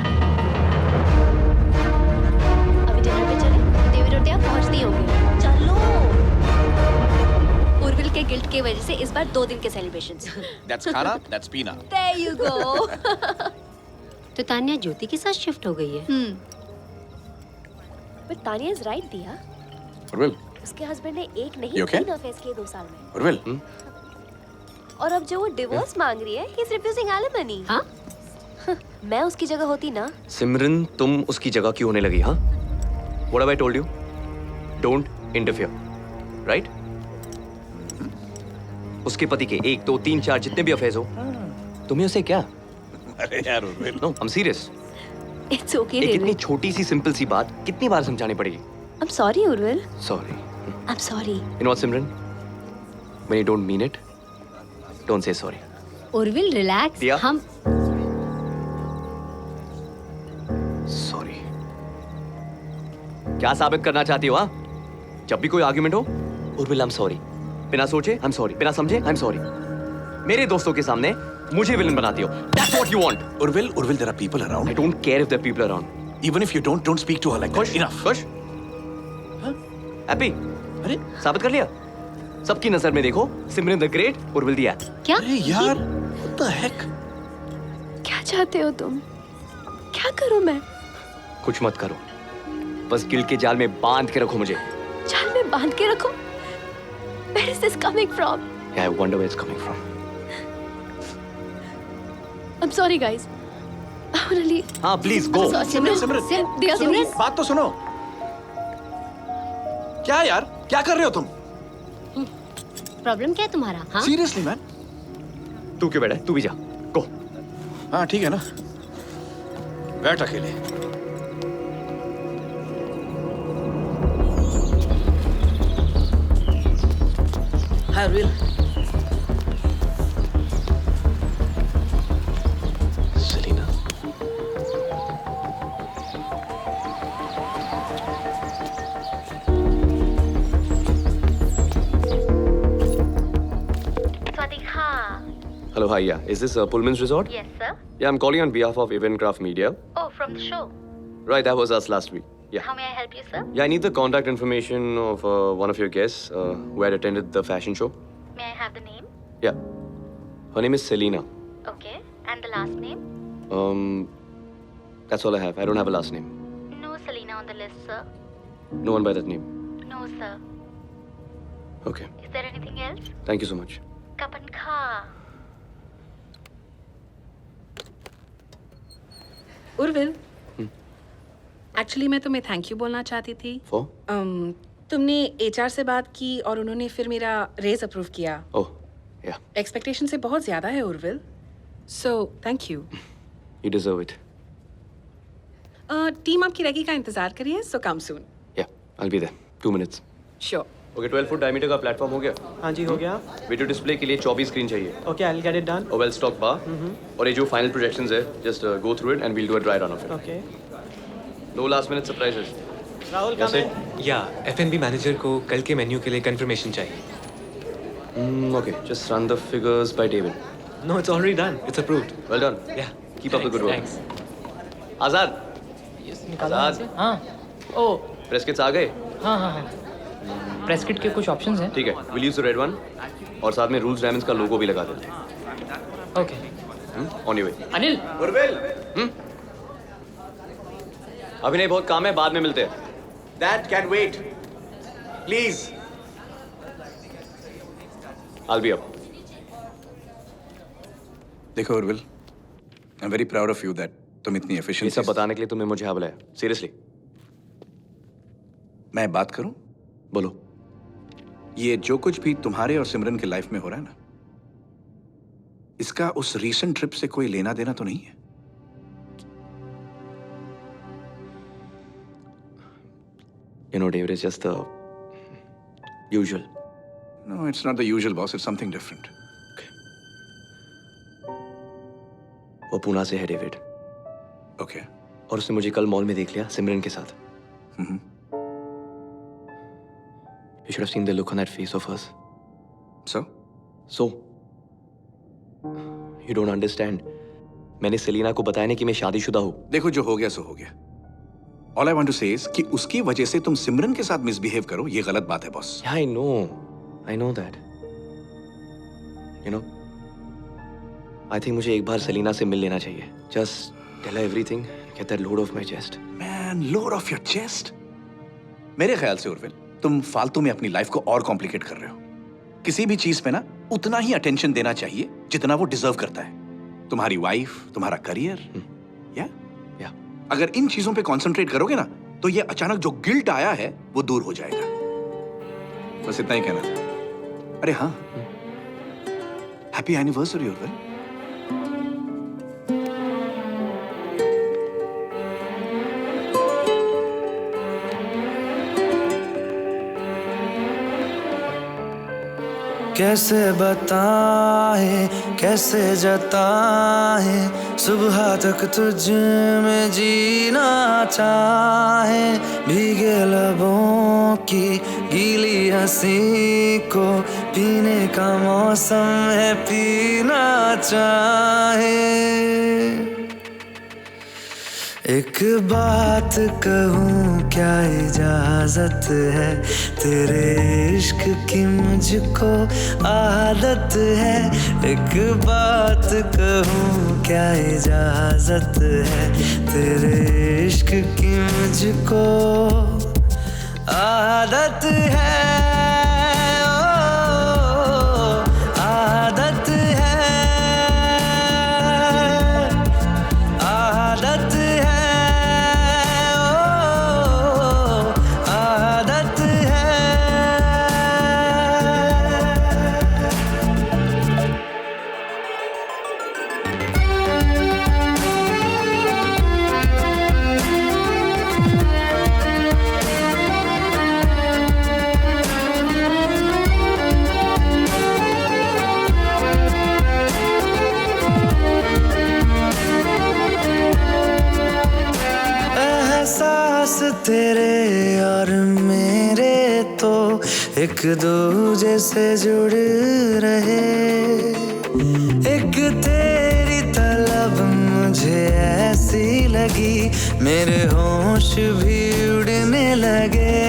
अभी डिनर पे चले? देवी रोटियां पहुंचती होंगी. चलो. उर्विल के गिल्ट की वजह से इस बार 2 दिन के celebrations. That's Khana, that's Pina. There you go. तो तान्या ज्योति के साथ शिफ्ट हो गई है. But Tanya is right, दिया. Urvil, उसके हस्बैंड ने एक नहीं You okay? 3 अफेयर्स किए 2 साल में. Urvil. और अब जो वो डिवोर्स मांग रही है, he is refusing alimony. हाँ? मैं उसकी जगह होती ना. सिमरन, तुम उसकी जगह क्यों होने लगी? हाँ? What have I told you? Don't interfere. Right? उसके पति के 1, 2, 3, 4 जितने भी अफेयर्स हो, तुम्हें उसे क्या? अरे यार Urvil, no, I am serious. It's okay एक इतनी डेविड। छोटी सी सिंपल सी बात कितनी बार समझानी पड़ेगी? आई am sorry Urvil. Sorry. I am sorry. You know what, Simran? When you don't mean it, don't say sorry. Urvil relax. दिया? हम Sorry. क्या साबित करना चाहती हो? हाँ? जब भी कोई आर्गुमेंट हो, उर्विल, I'm sorry. बिना सोचे, I'm sorry. बिना समझे, I'm sorry. मेरे दोस्तों के सामने मुझे विलन बनाती हो. That's what you want. Urvil, there are people around. I don't care if there are people around. Even if you don't speak to her like that. Enough. खुश? हैप्पी? अरे साबित कर लिया? सबकी नजर में देखो, Simran the great, Urvil the eight. क्या? अरे यार, what the heck? क्या चाहते हो तुम? क्या करूं मैं? कुछ मत करो, बस गिल्ट के जाल में बांध के रखो मुझे। जाल में बांध के रखो? Where is this coming from? Yeah, I wonder where it's coming from. I'm sorry guys. I'm gonna leave. हाँ, please go. सिमरन, बात तो सुनो। क्या यार, क्या कर रहे हो तुम? प्रॉब्लम क्या है तुम्हारा? हाँ? Seriously man? तू क्यों बैठा है? तू भी जा। Go. हाँ ठीक है ना, बैठ अकेले। Hi Urvil. Selina. Hello, hi, yeah. Is this Pullman's Resort? Yes, sir. Yeah, I'm calling on behalf of Eventcraft Media. Oh, from the show. Right, that was us last week. Yeah. How may I help you, sir? Yeah, I need the contact information of one of your guests who had attended the fashion show. May I have the name? Yeah. Her name is Selina. Okay. And the last name? That's all I have. I don't have a last name. No Selena on the list, sir. No one by that name. No, sir. Okay. Is there anything else? Thank you so much. Kapan Kha. Urvil, actually मैं तुम्हें thank you बोलना चाहती थी। For? तुमने HR से बात की और उन्होंने फिर मेरा रेज अप्रूव किया। Oh, yeah. एक्सपेक्टेशन से बहुत ज्यादा है Urvil, so thank you. You deserve it. Team आपकी रेगी का इंतजार करिए, सो कम सून। Yeah, I'll be there. 2 minutes. Sure. Okay, 12 foot diameter का प्लेटफॉर्म हो गया? हाँ जी हो गया। वीडियो डिस्प्ले के लिए 24 स्क्रीन चाहिए। Okay, I'll get it done. और वेल स्टॉक बार। और ये जो फाइनल प्रोजेक्शंस है, just go through it and we'll do a dry run of it. Okay. No last minute surprises. Rahul Yes, come in. या F&B manager को कल के menu के लिए कंफर्मेशन चाहिए। Okay, just run the figures by David. No, it's already done. It's approved. Well done. Yeah. Keep up the good work. Thanks. आजाद, आजाद, हाँ। ओ, press kits आ गए? हाँ हाँ हाँ। प्रेस किट के कुछ ऑप्शंस हैं। ठीक है, we'll use the red one और साथ में रूल्स डायमंड्स का लोगो भी लगा देते हैं। Okay. On your way. Anil, Urvil, अभी नहीं, बहुत काम है, बाद में मिलते हैं। That can wait. Please. I'll be up. देखो Urvil, I'm very proud of you that तुम इतनी ये efficient। सब बताने के लिए तुमने मुझे यहाँ बुलाया। Seriously. मैं बात करूं? बोलो। ये जो कुछ भी तुम्हारे और सिमरन के लाइफ में हो रहा है ना, इसका उस रीसेंट ट्रिप से कोई लेना देना तो नहीं है? You know, David, it's just the usual. No, it's not the usual, boss. It's something different. वो पूना से है डेविड, Okay. और उसने मुझे कल मॉल में देख लिया सिमरन के साथ। You should have seen the look on that face of hers. So? So, you don't understand. मैंने सेलिना को बताया नहीं कि मैं शादीशुदा हूँ। देखो, जो हो गया सो हो गया। All I want to say is कि उसकी वजह से तुम सिमरन के साथ मिसबिहेव करो, ये गलत बात है, boss. Yeah, I know that. You know, I think मुझे एक बार सेलिना से मिल लेना चाहिए। Just tell her everything, get that load off my chest. Man, load off your chest. मेरे ख्याल से उर्विल, तुम फालतू में अपनी लाइफ को और कॉम्प्लिकेट कर रहे हो। किसी भी चीज पे ना उतना ही अटेंशन देना चाहिए जितना वो डिजर्व करता है। तुम्हारी वाइफ, तुम्हारा करियर, या अगर इन चीजों पे कंसंट्रेट करोगे ना, तो ये अचानक जो गिल्ट आया है वो दूर हो जाएगा। बस इतना ही कहना था। अरे हाँ, हैप्पी एनिवर्सरी उर्विल। कैसे बताए कैसे जताए, सुबह तक तुझ में जीना चाहे। भीगे लबों की गीली हंसी को पीने का मौसम है, पीना चाहे। एक बात कहूँ क्या इजाजत है, तेरे इश्क की मुझको आदत है। एक बात कहूँ क्या इजाजत है, तेरे इश्क की मुझको आदत है। ओ, आदत है, आदत है। तेरे और मेरे तो एक दूजे से जुड़ रहे। एक तेरी तलब मुझे ऐसी लगी, मेरे होश भी उड़ने लगे।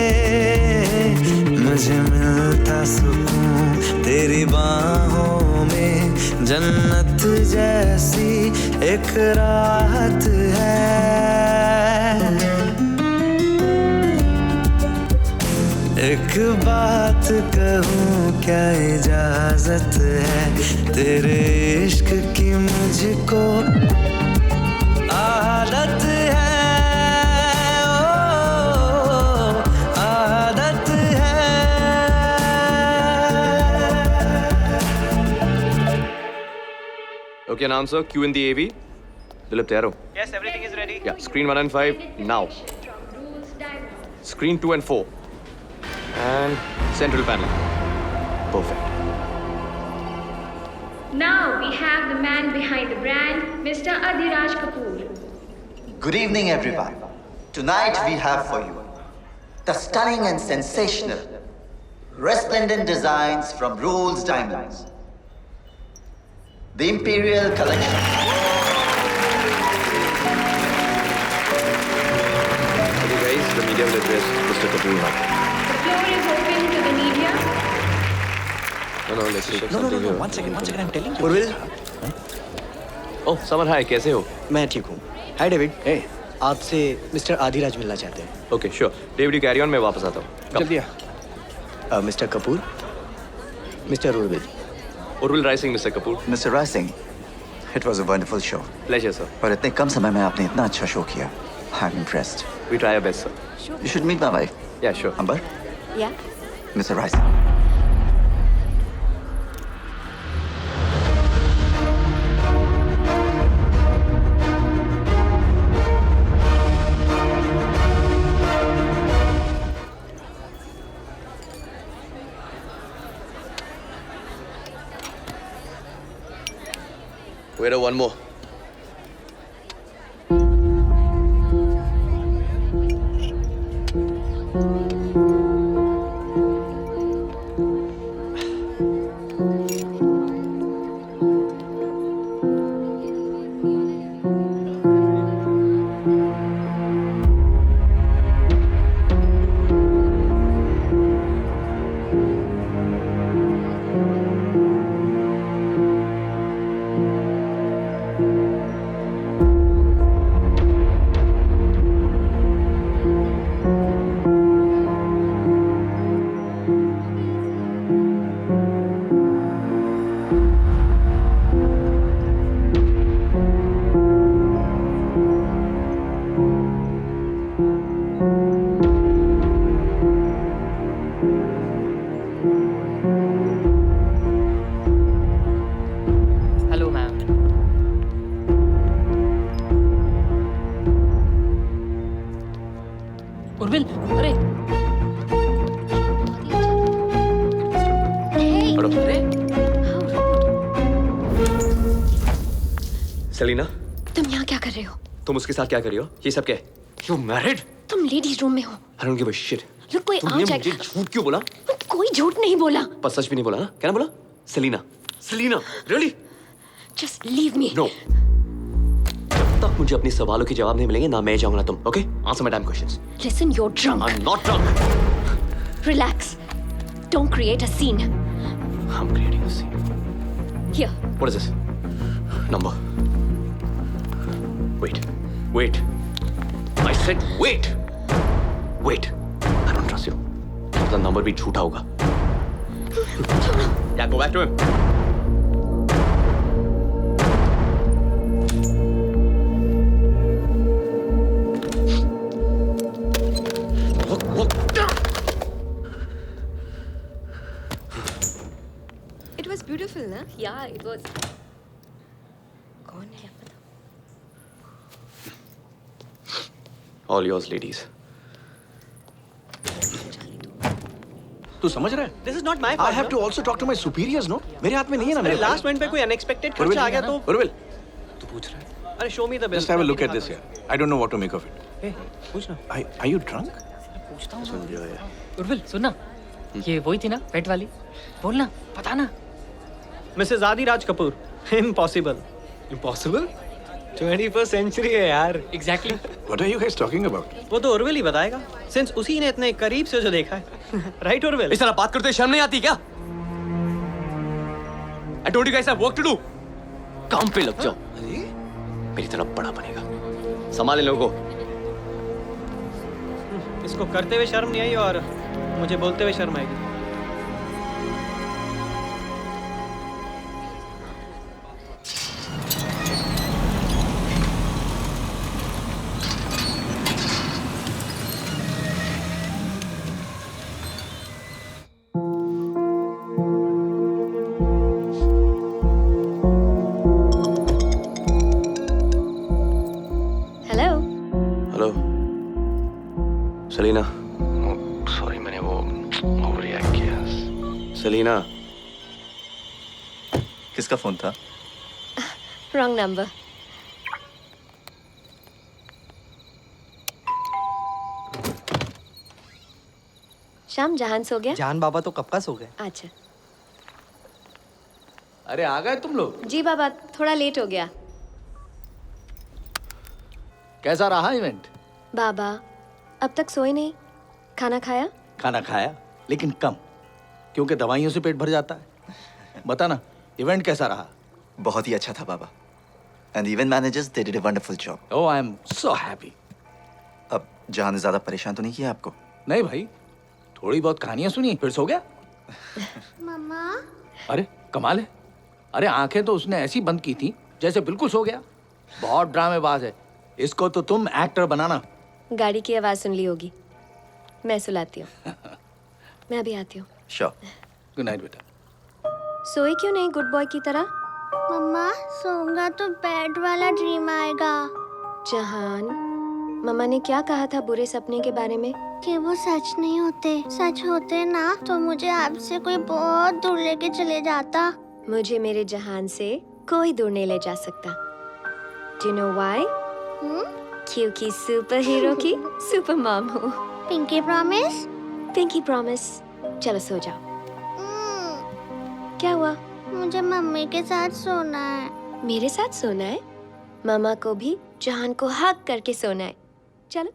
मुझे मिलता सुकून तेरी बाहों में, जन्नत जैसी एक राहत है। एक बात कहूँ क्या इजाजत है, तेरे इश्क की मुझको आदत है। ओ, आदत है। Okay, now sir, Q in the AV. Dilip, तैयार हो? Yes, everything is ready. Yeah, screen 1 and 5 now. Screen 2 and 4. And central panel. Perfect. Now we have the man behind the brand, Mr. Adhiraj Kapoor. Good evening, everyone. Tonight we have for you the stunning and sensational, resplendent designs from Rolls Diamonds. The Imperial Collection. Okay guys, the media will address Mr. Kapoor now. The floor is open to the media. No, let's check No, something here. one second, I'm telling you. Urvil, Oh, Samar, hi, कैसे हो? मैं ठीक हूँ। Hi David, आपसे mister Adiraj मिलना चाहते हैं। Okay, sure. David, you carry on, मैं वापस आता हूँ. Come. जल्दी आ। Mister Kapoor, mister Urvil. Urvil Rising, Mr. Kapoor. Mr. Rising, it was a wonderful show. Pleasure, sir. और इतने कम समय में आपने इतना अच्छा शो किया। I'm impressed. We try our best, sir. You should meet my wife. Yeah, sure. Amber, Yeah. Mr. Rising. Wait, one more. हटो। Selina, तुम यहाँ क्या कर रहे हो? तुम उसके साथ क्या कर रही हो? ये सब क्या है? You married? तुम लेडीज रूम में हो। I don't give a shit. लोग कोई आ तुमने मुझे जाएगा। झूठ क्यों बोला? कोई झूठ नहीं बोला। पर सच भी नहीं बोला ना? क्या ना बोला? Selina, Selina, really? Just leave me. No. जब तक मुझे अपने सवालों के जवाब नहीं मिलेंगे ना मैं जाऊंगा ना तुम, okay? Answer my damn questions. Listen, you're drunk. I'm not drunk. Relax. Don't create a scene. I'm creating a scene. Here. What is this? Number. Wait. Wait. I said wait. Wait. I don't trust you. The number भी झूठा होगा. Yeah, go back to him. It was beautiful, ना? Yeah, it was. कौन है? All yours, ladies. तू समझ रहा है? This is not my I fault. have to also talk to my superiors, no? मेरे हाथ में नहीं है ना अरे मेरे लास्ट मिनट पे कोई अनएक्सपेक्टेड खर्चा आ गया तो उर्विल, तू पूछ रहा है? अरे show me the bill. just have a look at this here. I don't know what to make of it. ए, पूछना. Are you drunk? पूछता हूँ. उर्विल सुनना. ये वही थी ना पेट वाली? बोलना, बताना. Mrs Adiraj Kapoor. Impossible. Impossible? 21st century है यार. Exactly. What are you guys talking about? वो तो उर्विल ही बताएगा. Since उसी ने इतने करीब से जो देखा है. Right उर्विल? इस तरह बात करते शर्म नहीं आती क्या? I told you guys I have work to do. काम पे लग जाओ. मेरी तरफ बड़ा बनेगा. संभाले लोगों को. इसको करते हुए शर्म नहीं आई और मुझे बोलते हुए शर्म आएगी. Hello. हेलो. सेलिना. सॉरी मैंने वो ओवर रिएक्ट किया. सेलिना. किसका फोन था? Wrong number. शाम जहान सो गया? जान बाबा तो कब का सो गए. अच्छा. अरे आ गए तुम लोग. जी बाबा थोड़ा लेट हो गया. कैसा रहा इवेंट? बाबा अब तक सोए नहीं. खाना खाया? खाना खाया लेकिन कम, क्योंकि दवाइयों से पेट भर जाता है. बता ना, इवेंट कैसा रहा? बहुत ही अच्छा था बाबा. And even managers they did a wonderful job. Oh I am so happy. अब जान ने ज्यादा परेशान तो नहीं किया आपको? नहीं भाई, थोड़ी बहुत कहानियां सुनी फिर सो गया. मम्मा. अरे कमाल है. अरे आंखें तो उसने ऐसी बंद की थी जैसे बिल्कुल सो गया. बहुत ड्रामेबाज है. इसको तो तुम एक्टर बनाना. गाड़ी की आवाज सुन ली होगी. मैं सुलाती हूँ. मैं अभी आती हूँ. श्योर. गुड नाइट बेटा. सोए क्यों नहीं गुड बॉय की तरह? मम्मा सोऊंगा तो बैड वाला ड्रीम आएगा. जहान, मम्मा ने क्या कहा था बुरे सपने के बारे में? कि वो सच नहीं होते. सच होते ना तो मुझे आपसे कोई बहुत दूर लेके चले जाता. मुझे मेरे जहान से कोई दूर नहीं ले जा सकता. Do you know why? क्योंकि सुपर हीरो की सुपर मॉम हूँ. Pinky promise. Pinky promise. चलो सो जाओ. क्या हुआ? मुझे मम्मी के साथ सोना है. मेरे साथ सोना है? मामा को भी जहान को हक करके सोना है. चलो.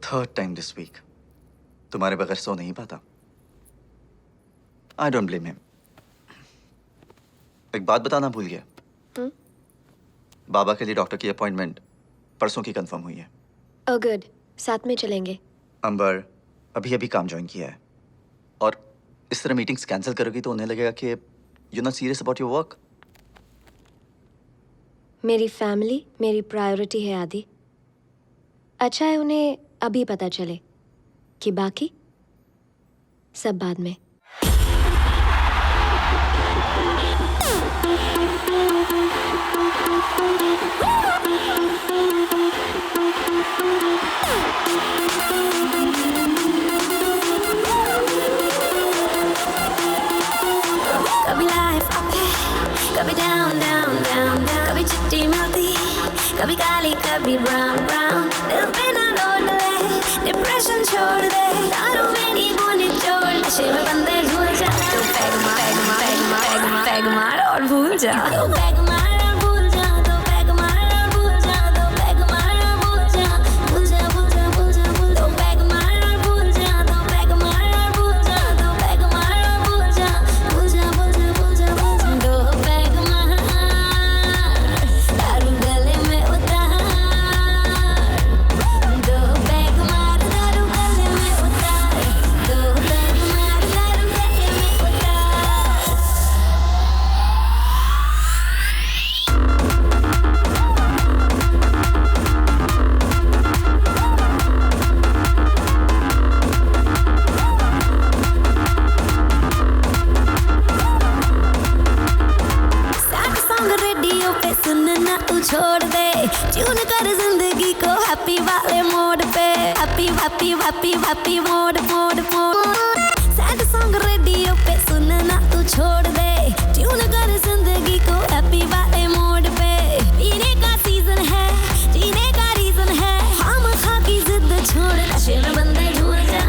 Third time this week. तुम्हारे बगैर सो नहीं पाता. I don't blame him. एक बात बताना भूल गया. बाबा के लिए डॉक्टर की अपॉइंटमेंट परसों की कंफर्म हुई है. Oh good. साथ में चलेंगे. अंबर अभी अभी काम ज्वाइन किया है और इस तरह मीटिंग्स कैंसिल करोगी तो उन्हें लगेगा कि you not serious about your work. मेरी फैमिली मेरी प्रायोरिटी है आदि. अच्छा है उन्हें अभी पता चले कि बाकी सब बाद में। कभी लाइफ अप है, कभी डाउन डाउन डाउन डाउन, कभी चिट्टी मिलती, कभी काली कभी ब्राउन ब्राउन। दिल पे ना लौट ले, डिप्रेशन छोड़ दे, दारू में नी बोने छोड़, नशे में बंदे झूल जा। तो पैग मार और भूल जा। तो पैग मार और भूल जा, तो पैग मार और भूल जा, तो पैग मार और भूल जा, भूल जा भूल जा भूल जा भूल। तो पैग मार और भूल जा, तो पैग मार और भूल जा, तो पैग मार और भूल जा, भूल जा भूल जा भूल जा भूल जा। दो पैग मार, दारू गले में उतार। दो पैग मार, दारू गले में उतार। दो पैग मार, दारू गले में उतार। सैड सॉन्ग रेडियो पे सुनना तू छोड़ दे, ट्यून कर जिंदगी को हैप्पी वाले मोड पे, happy happy happy happy mode mode mode. Sad song radio पे सुनना तू छोड़ दे, ट्यून कर जिंदगी को हैप्पी वाले मोड पे। पीने का सीजन है, जीने का रीजन है, हम खा की जिद छोड़, नशे में बंदे झूल जा।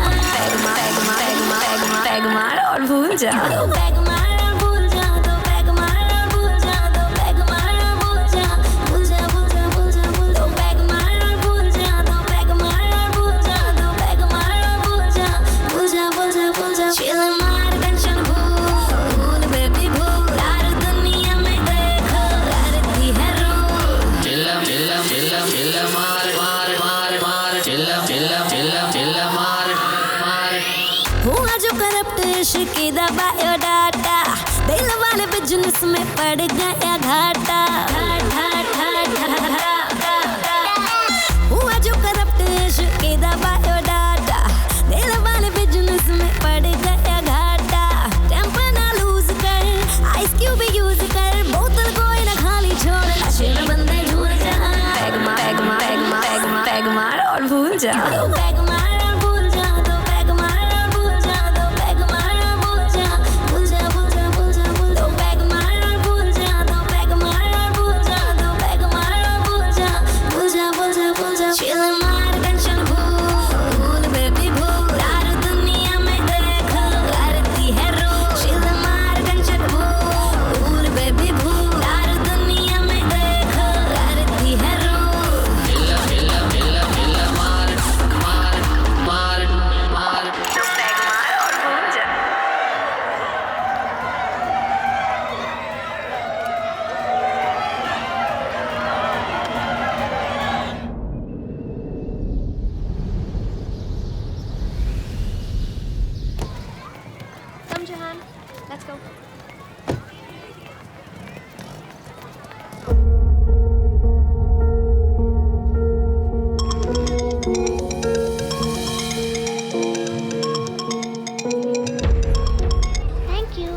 पैग मार और भूल जा। तो पैग मार और भूल जा, तो पैग मार और भूल जा, तो पैग मार और भूल जा, भूल जा भूल जा भूल जा भूल। तो पैग मार और भूल जा, तो पैग मार और भूल जा, तो पैग मार और भूल जा, भूल जा भूल जा भूल जा। चिल मार टेंशन भूल बेबी भूल, यार दुनिया में देखो करती है रूल। चिल्ला चिल्ला चिल्ला चिल्ला मार मार मार मार चिल्ला चिल्ला चिल्ला चिल्ला मार मार। हुआ जो करप्ट इश्क दा बायोडाटा, दिल वाले बिजनेस में पड़ गया घाटा। हुआ जो करप्ट इश्क दा बायोडाटा, दिल वाले बिजनेस में पड़ गया घाटा। टेम्पर ना लूज कर, आइस क्यूब यूज कर, बोतल कोई ना खाली छोड़, नशे में बंदे झूल जा। पैग मार और भूल जा। तो पैग मार और भूल जा, तो पैग मार और भूल जा, तो पैग मार और भूल जा, भूल जा भूल जा भूल जा भूल। तो पैग मार और भूल जा, तो पैग मार और भूल जा, तो पैग मार और भूल जा, भूल जा भूल जा भूल जा। चिल मार टेंशन भूल बेबी भूल, यार दुनिया में देखो करती है रूल। चिल मार टेंशन भूल बेबी भूल, यार दुनिया में देखो करती है रूल। चिल्ला चिल्ला चिल्ला चिल्ला मार मार मार मार। तो पैग मार और भूल जा। Come, Jahan. Let's go. Thank you.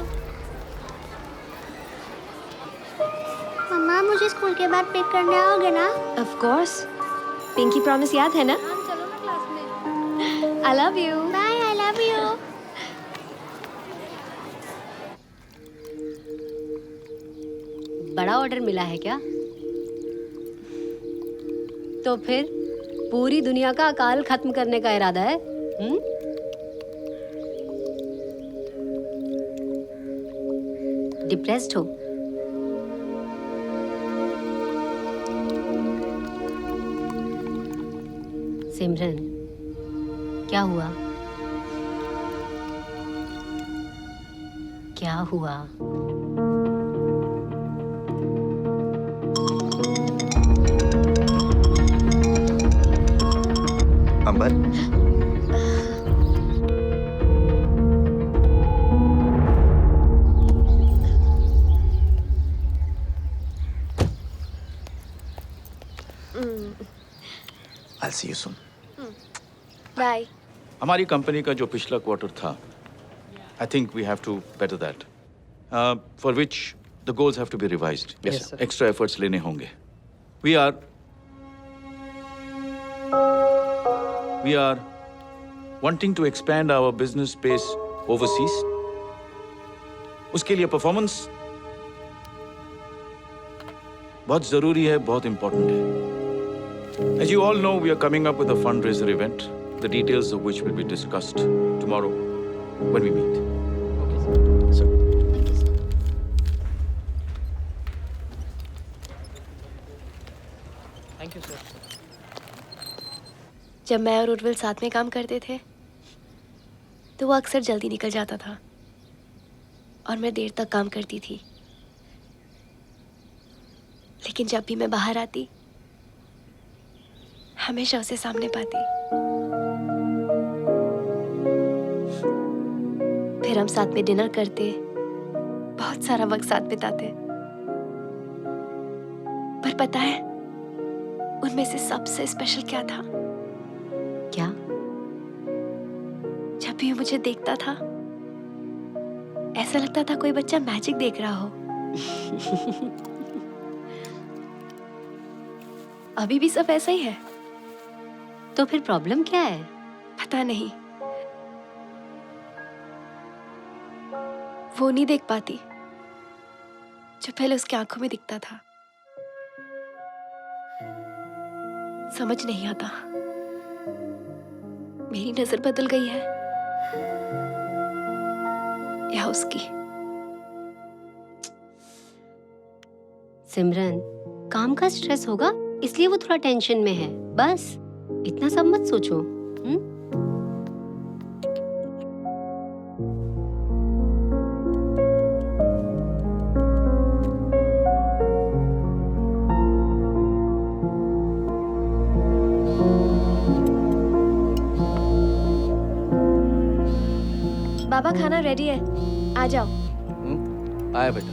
मम्मा मुझे स्कूल के बाद पिक करने आओगे ना? Of course. पिंकी प्रॉमिस याद है ना? चलो ना क्लास में। I love you. Bye, I love you. बड़ा ऑर्डर मिला है क्या? तो फिर पूरी दुनिया का अकाल खत्म करने का इरादा है? डिप्रेस्ड हो? सिमरन, क्या हुआ? क्या हुआ? Ambar, I'll see you soon. Bye. हमारी कंपनी का जो पिछला क्वार्टर था I think we have to better that. For which the goals have to be revised. Yes, sir. Extra efforts लेने होंगे. We are wanting to expand our business space overseas. उसके लिए performance बहुत जरूरी है, बहुत important है. As you all know, we are coming up with a fundraiser event, the details of which will be discussed tomorrow when we meet. Okay, sir. Sir. Thank you, sir. Thank you, sir. जब मैं और उर्विल साथ में काम करते थे तो वो अक्सर जल्दी निकल जाता था और मैं देर तक काम करती थी, लेकिन जब भी मैं बाहर आती हमेशा उसे सामने पाती. फिर हम साथ में डिनर करते, बहुत सारा वक्त साथ बिताते. पर पता है उनमें से सबसे स्पेशल क्या था? क्या? जब भी वो मुझे देखता था ऐसा लगता था कोई बच्चा मैजिक देख रहा हो. अभी भी सब ऐसा ही है. तो फिर प्रॉब्लम क्या है? पता नहीं, वो नहीं देख पाती जो पहले उसकी आंखों में दिखता था. समझ नहीं आता मेरी नजर बदल गई है या उसकी. सिमरन, काम का स्ट्रेस होगा इसलिए वो थोड़ा टेंशन में है, बस इतना सब मत सोचो. बाबा खाना रेडी है, आ जाओ. आया बेटा.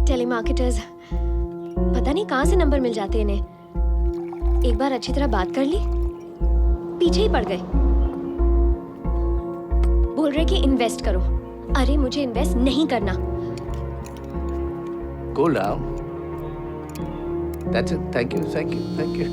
टेलीमार्केटर्स पता नहीं कहाँ से नंबर मिल जाते इन्हें. एक बार अच्छी तरह बात कर ली, पीछे ही पड़ गए. बोल रहे कि इन्वेस्ट करो. अरे मुझे इन्वेस्ट नहीं करना. Cool down. That's it. Thank you. Thank you. Thank you.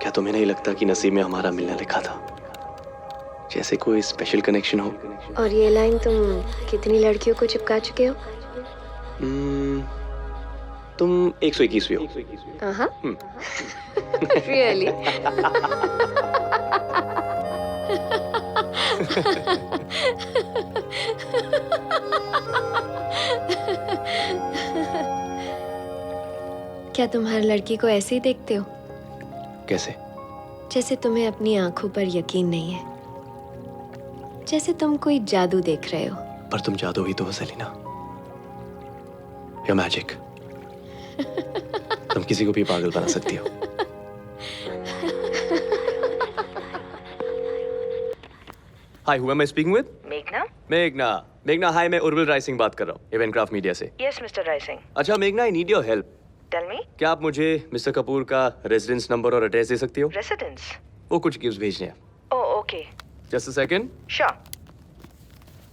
क्या तुम्हें नहीं लगता कि नसीब में हमारा मिलना लिखा था, जैसे कोई स्पेशल कनेक्शन हो? और ये लाइन तुम कितनी लड़कियों को चिपका चुके हो? तुम 121वीं हो. हाँ. Really? क्या तुम हर लड़की को ऐसे ही देखते हो? कैसे? जैसे तुम्हें अपनी आंखों पर यकीन नहीं है, जैसे तुम कोई जादू देख रहे हो. पर तुम जादू ही तो हो सेलिना, या मैजिक. तुम किसी को भी पागल बना सकती हो. हाय, who am I speaking with? मेघना, हाय, मैं उर्विल राय सिंह बात कर रहा हूँ, इवेंट क्राफ्ट मीडिया से. Yes mister Rai Singh. अच्छा मेघना, I need your help. Tell me. क्या आप मुझे मिस्टर कपूर का रेजिडेंस नंबर और एड्रेस दे सकती हो? रेसिडेंस? वो कुछ गिफ्ट भेजने हैं. Oh okay. Just a second. Sure.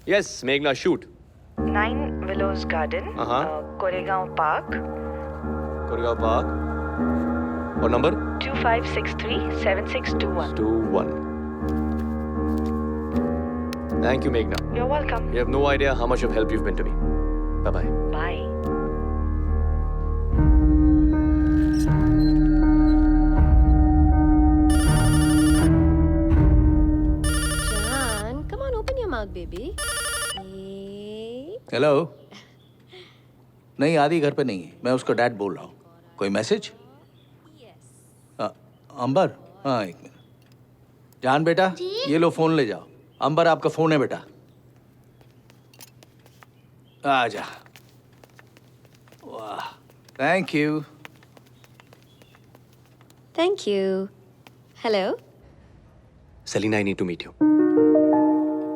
Yes मेघना, shoot. 9 willows garden, Koregaon park. और number 25637621. Thank you, Meghna. You're welcome. You have no idea how much of help you've been to me. Bye-bye. Bye. John, come on, open your mouth, baby. Hello. नहीं, आदि घर पे नहीं है. मैं उसका dad बोल रहा हूँ. कोई मैसेज? अंबर, हाँ एक मिनट। जान बेटा, ये लो फोन ले जाओ। अंबर आपका फोन है बेटा। आ जा। वाह, thank you. Thank you. Hello. Selina, I need to meet you.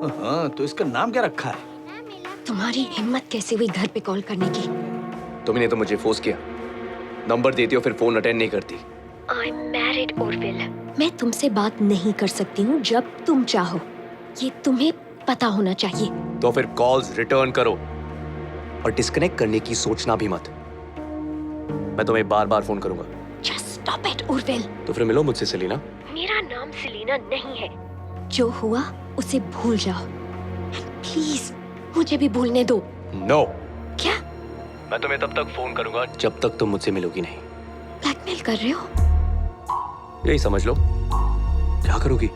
हाँ, तो इसका नाम क्या रखा है? तुम्हारी हिम्मत कैसे हुई घर पे कॉल करने की? तुमने तो मुझे फोर्स किया। नंबर देती हो फिर फोन अटेंड नहीं करती। I am married Urvil. मैं तुमसे बात नहीं कर सकती हूँ जब तुम चाहो। ये तुम्हें पता होना चाहिए। तो फिर कॉल्स रिटर्न करो और डिस्कनेक्ट करने की सोचना भी मत। मैं तुम्हें बार बार फोन करूंगा। Just stop it, Urvil. तो फिर मिलो मुझसे सेलिना। मेरा नाम सेलिना नहीं है। जो हुआ उसे भूल जाओ। प्लीज मुझे भी भूलने दो। नो। क्या? मैं तुम्हें तब तक फोन करूंगा जब तक तुम मुझसे मिलोगी नहीं। ब्लैकमेल कर रहे हो? यही समझ लो। क्या करोगी?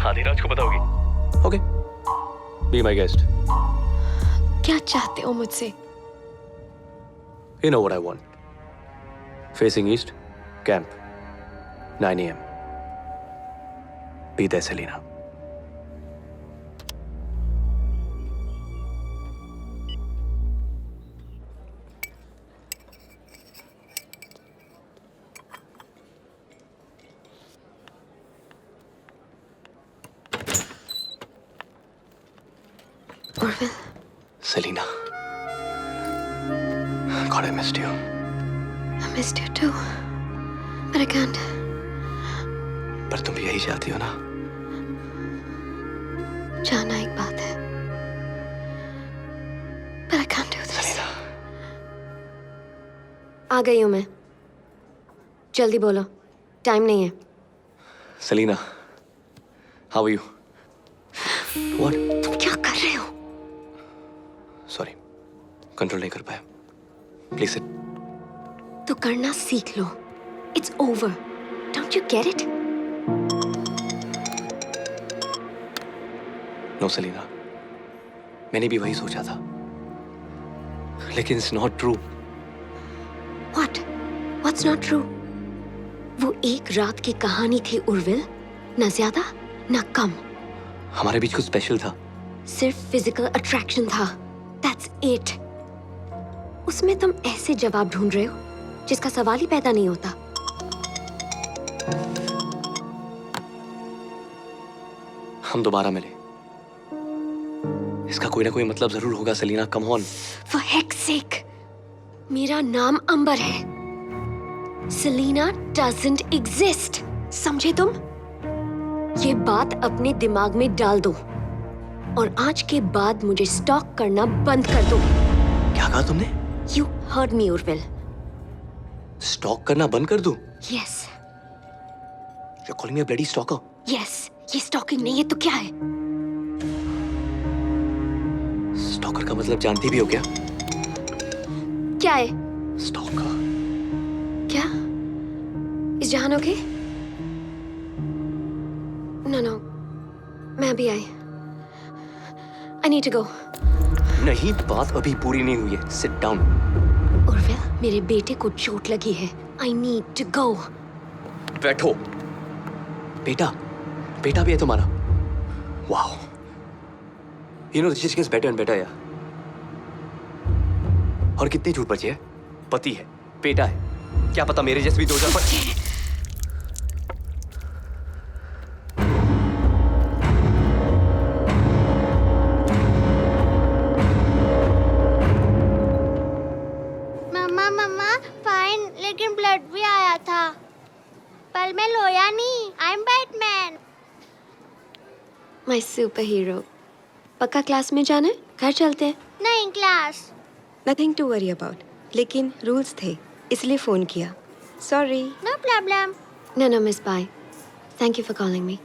आदिराज को बताओगी? Okay, be my guest. क्या चाहते हो मुझसे? You know what I want. Facing east, camp, 9 a.m. Be there, Selena. Urvil. Selena. God, I missed you. I missed you too, but I can't. पर तुम भी यही चाहती हो ना? जाना एक बात है, but I can't do this. Selena. आ गई हूँ मैं। जल्दी बोलो, टाइम नहीं है। Selena, how are you? What? तुम क्या कर रहे हो? Sorry, कंट्रोल नहीं कर पाया। Please sit. तो करना सीख लो। It's over. Don't you get it? No, Selena. मैंने भी वही सोचा था। लेकिन it's not true. What? What's not true? वो एक रात की कहानी थी उर्विल, ना ज्यादा ना कम। हमारे बीच कुछ स्पेशल था। सिर्फ फिजिकल अट्रैक्शन था। That's it. उसमें तुम ऐसे जवाब ढूंढ रहे हो जिसका सवाल ही पैदा नहीं होता। हम दोबारा मिले, इसका कोई ना कोई मतलब जरूर होगा। Selina, come on. For heck's sake, मेरा नाम अंबर है। Selina doesn't exist. समझे तुम? ये बात अपने दिमाग में डाल दो और आज के बाद मुझे स्टॉक करना बंद कर दो। क्या कहा तुमने? You heard me, Urvil. Stock करना बंद कर दूं? Yes, You're calling me a bloody stalker? yes. ये स्टॉकिंग नहीं है तो क्या है? स्टॉकर का मतलब जानती भी हो क्या? क्या है? स्टॉकर। क्या? इस जहानों के? No. मैं अभी आई। I need to go. नहीं, बात अभी पूरी नहीं हुई है। Sit down. उर्विल, मेरे बेटे को चोट लगी है। I need to go. बैठो। बेटा भी है तुम्हारा? Wow. You know this just gets better and better, यार। और कितने झूठ बचे हैं? पति है, बेटा है, क्या पता मेरे जैसे भी 2000 मम्मा फाइन, लेकिन ब्लड भी आया था। पर मैं लोया नहीं। I am Batman. My superhero. पक्का क्लास में जाना है? घर चलते हैं। नहीं, class. Nothing to worry about. लेकिन रूल्स थे, इसलिए फोन किया। Sorry. No problem. No, Miss Bai. Thank you for calling me.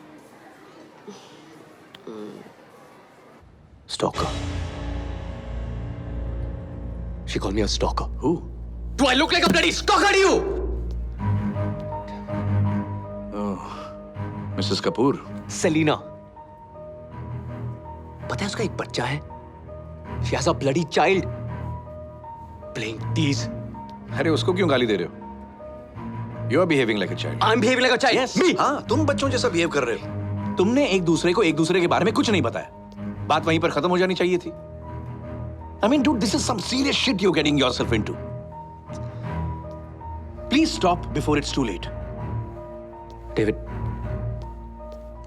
Stalker. She called me a stalker. Who? Do I look like a bloody stalker to you? Oh, Mrs. Kapoor. Selena. पता है उसका एक बच्चा है? She has a bloody child. Playing tease. अरे उसको क्यों गाली दे रहे हो? You are behaving like a child. I'm behaving like a child. Yes. Me? हाँ, तुम बच्चों जैसा बिहेव कर रहे हो। तुमने एक दूसरे को एक दूसरे के बारे में कुछ नहीं बताया। बात वहीं पर खत्म हो जानी चाहिए थी। I mean, dude, this is some serious shit you're getting yourself into. Please stop before it's too late. David.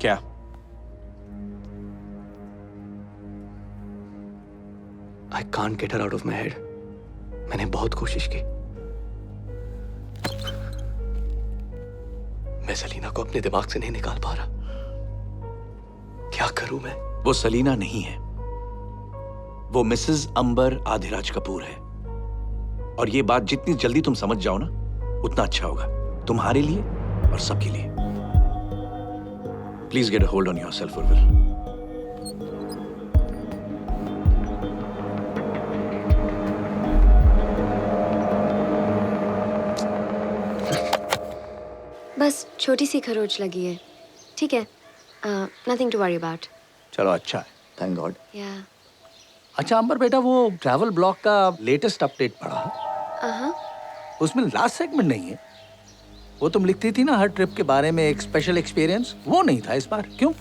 क्या? I can't get her out of my head. मैंने बहुत कोशिश की। मैं सलीना को अपने दिमाग से नहीं निकाल पा रहा। क्या करूं मैं? वो सलीना नहीं है, वो मिसेस अंबर आदिराज कपूर है। और ये बात जितनी जल्दी तुम समझ जाओ ना, उतना अच्छा होगा तुम्हारे लिए और सबके लिए। Please get a hold on yourself, Urvil. बस छोटी सी खरोच लगी है, ठीक है, नथिंग टू वरी अबाउट। चलो अच्छा है, थैंक गॉड। या अच्छा अंबर बेटा, वो ट्रैवल ब्लॉग का लेटेस्ट अपडेट पढ़ा? उसमें लास्ट सेगमेंट नहीं है। वो तुम लिखती थी ना हर ट्रिप के बारे में एक स्पेशल एक्सपीरियंस, वो नहीं था इस बार, क्यों?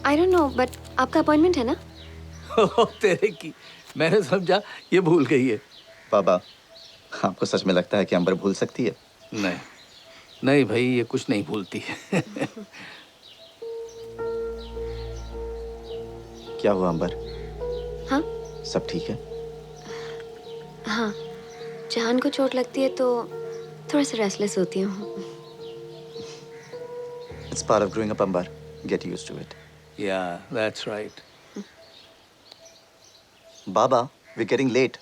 आई डोंट नो, बट आपका अपॉइंटमेंट है ना? तेरे की, मैंने समझा ये भूल गई है। बाबा, आपको सच में लगता है कि अंबर भूल सकती है? नहीं नहीं भाई, ये कुछ नहीं भूलती है। क्या हुआ अंबर? हाँ? सब ठीक है? हाँ, जहान को चोट लगती है तो थोड़ा सा रेस्टलेस होती हूँ। It's part of growing up, Ambar. Get used to it. Yeah, that's right. Baba, we're getting late.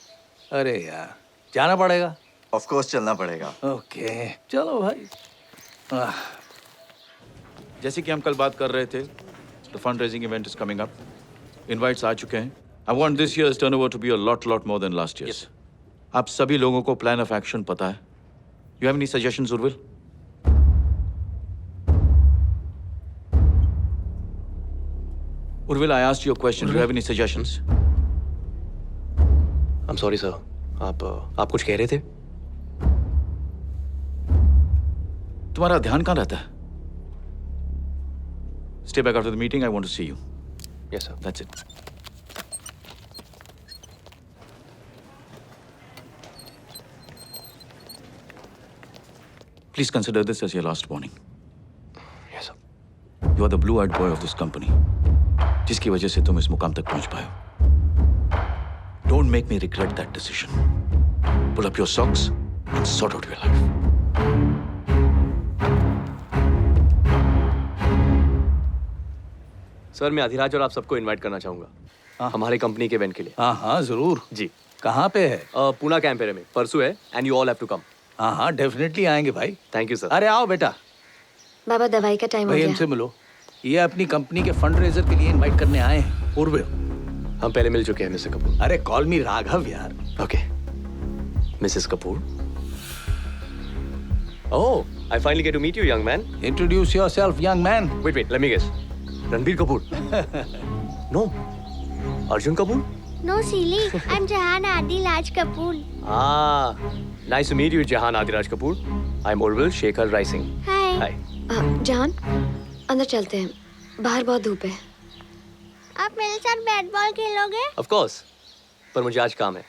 अरे यार, जाना पड़ेगा। Of course, चलना पड़ेगा। Okay, चलो भाई। जैसे कि हम कल बात कर रहे थे, the fundraising event is coming up. Invites आ चुके हैं. I want this year's turnover to be a lot more than last year's. Yes. आप सभी लोगों को plan of action पता है? You have any suggestions, Urvil? Urvil, I asked you a question. Do you have any suggestions? I'm sorry, sir. आप कुछ कह रहे थे? तुम्हारा ध्यान कहाँ रहता है? Stay back after the meeting. I want to see you. Yes, sir. That's it. Please consider this as your last warning. Yes, sir. You are the blue-eyed boy of this company, जिसकी वजह से तुम इस मुकाम तक पहुंच पाए हो. Don't make me regret that decision. Pull up your socks and sort out your life. Sir, मैं अधिराज और आप सबको इनवाइट करना चाहूंगा हमारे कंपनी के इवेंट के लिए। हाँ जरूर जी। कहाँ पे है? पूना कैंपेरे में परसों है, and you all have to come. हाँ डेफिनेटली आएंगे भाई। Thank you sir. अरे आओ बेटा। बाबा, दवाई का टाइम हो भाई गया। हमसे मिलो, ये अपनी कंपनी के फंड रेजर के लिए इनवाइट करने आए हैं। उर्विल, हम पहले मिल चुके हैं मिस्टर कपूर। अरे कॉल मी राघव यार। Okay Mrs Kapoor. Oh, I finally get to meet you young man. Introduce yourself young man. Wait, let me guess. Ranbir Kapoor? No. Arjun Kapoor? No, silly. I'm Jahan Adilaj Kapoor. Nice to meet you, Jahan Adilaj Kapoor. I'm Urvil Shekhar Rai Singh. Hi. जहान, अंदर चलते हैं, बाहर बहुत धूप है। आप मेरे साथ बैट बॉल खेलोगे? Of course. पर मुझे आज काम है,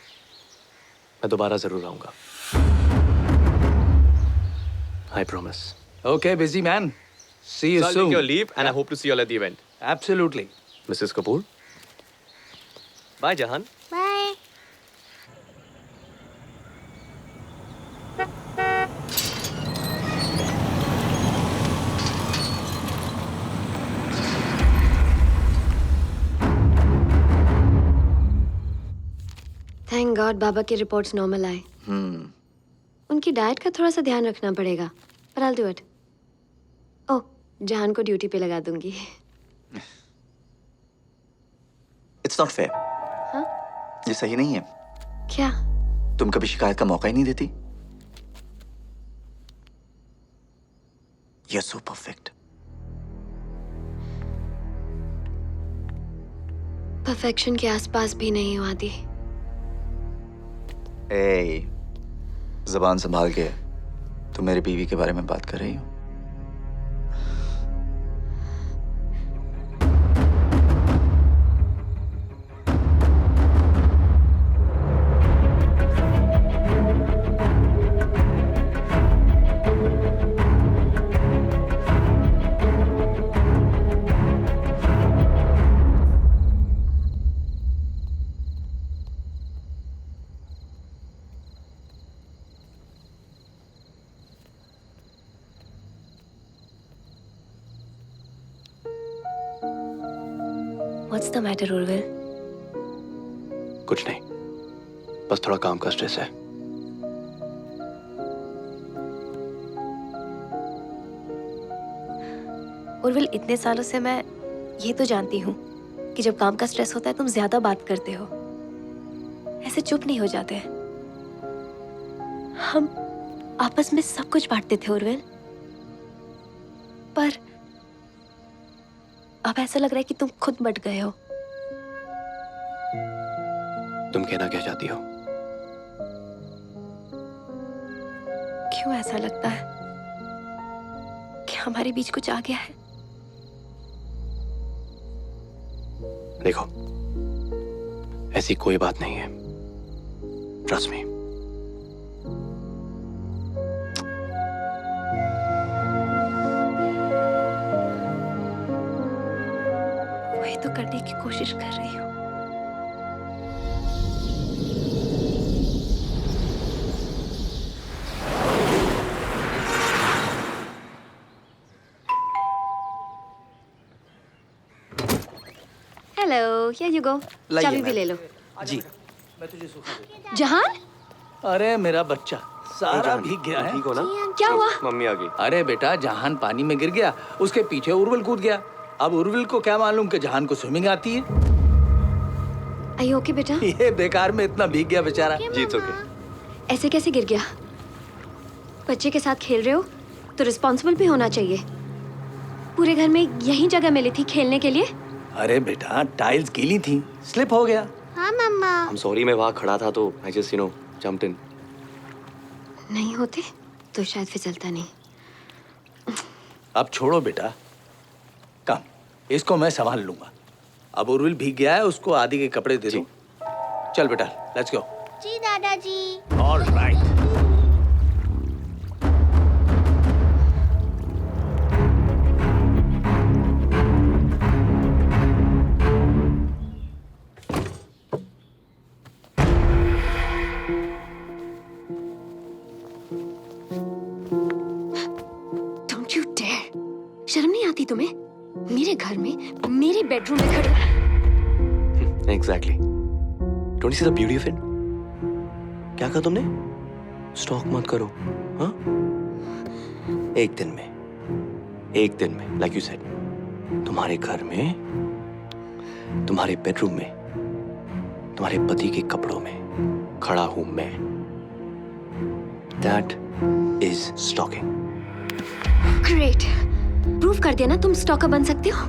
मैं दोबारा जरूर आऊंगा। I promise. Okay, busy man. See you so soon. I'll take your leave and I hope to see you all at the event. Absolutely. Mrs. Kapoor. Bye, Jahan. Bye. Thank God बाबा की reports normal आए। उनकी diet का थोड़ा सा ध्यान रखना पड़ेगा, पर I'll do it. ओह, जहान को ड्यूटी पे लगा दूंगी। It's not fair. हाँ? ये सही नहीं है। क्या? तुम कभी शिकायत का मौका ही नहीं देती। You're so perfect. परफेक्शन के आसपास भी नहीं हूँ आदि। Hey, ज़बान संभाल के। तुम मेरी बीवी के बारे में बात कर रही हो? What's the matter, Urvil? कुछ नहीं, बस थोड़ा काम का स्ट्रेस है। उर्विल, इतने सालों से मैं ये तो जानती हूँ कि जब काम का स्ट्रेस होता है तुम ज्यादा बात करते हो, ऐसे चुप नहीं हो जाते। हम आपस में सब कुछ बांटते थे उर्विल, पर अब ऐसा लग रहा है कि तुम खुद बट गए हो। तुम कहना क्या चाहती हो? क्यों ऐसा लगता है कि हमारे बीच कुछ आ गया है? देखो, ऐसी कोई बात नहीं है, ट्रस्ट मी। वही तो करने की कोशिश कर रही हूँ। Hello, here you go. चाबी भी ले लो। जी। जहान? अरे मेरा बच्चा सारा भीग गया है। ठीक हो ना? क्या हुआ? मम्मी आ गई। अरे बेटा, जहान पानी में गिर गया, उसके पीछे उर्विल कूद गया। अब उर्विल को क्या मालूम कि जहान को स्विमिंग आती है। Are you okay, बेटा? ये बेकार में इतना भीग गया बेचारा। जी, it's okay। ऐसे कैसे गिर गया? बच्चे के साथ खेल रहे हो तो रिस्पॉन्सिबल भी होना चाहिए। पूरे घर में यही जगह मिली थी खेलने के लिए। अरे बेटा, टाइल्स गीली थी, स्लिप हो गया। हाँ मम्मा। I'm sorry, मैं वहाँ खड़ा था तो I just jumped in। नहीं होते तो शायद फिसलता नहीं। अब छोड़ो बेटा, कम, इसको मैं संभाल लूंगा। अब उर्विल भीग गया है, उसको आदि के कपड़े दे दो। चल बेटा, लेट्स गो। जी दादाजी। All right. Don't you dare! शर्म नहीं आती तुम्हें? मेरे घर में, मेरे बेडरूम में खड़े। Exactly। Don't you see the beauty of it? क्या कहा तुमने? स्टॉक मत करो, हाँ? एक दिन में, like you said, तुम्हारे घर में, तुम्हारे बेडरूम में, तुम्हारे पति के कपड़ों में खड़ा हूं मैं। That is stalking। Great! Prove कर दिया ना तुम स्टॉकर बन सकते हो।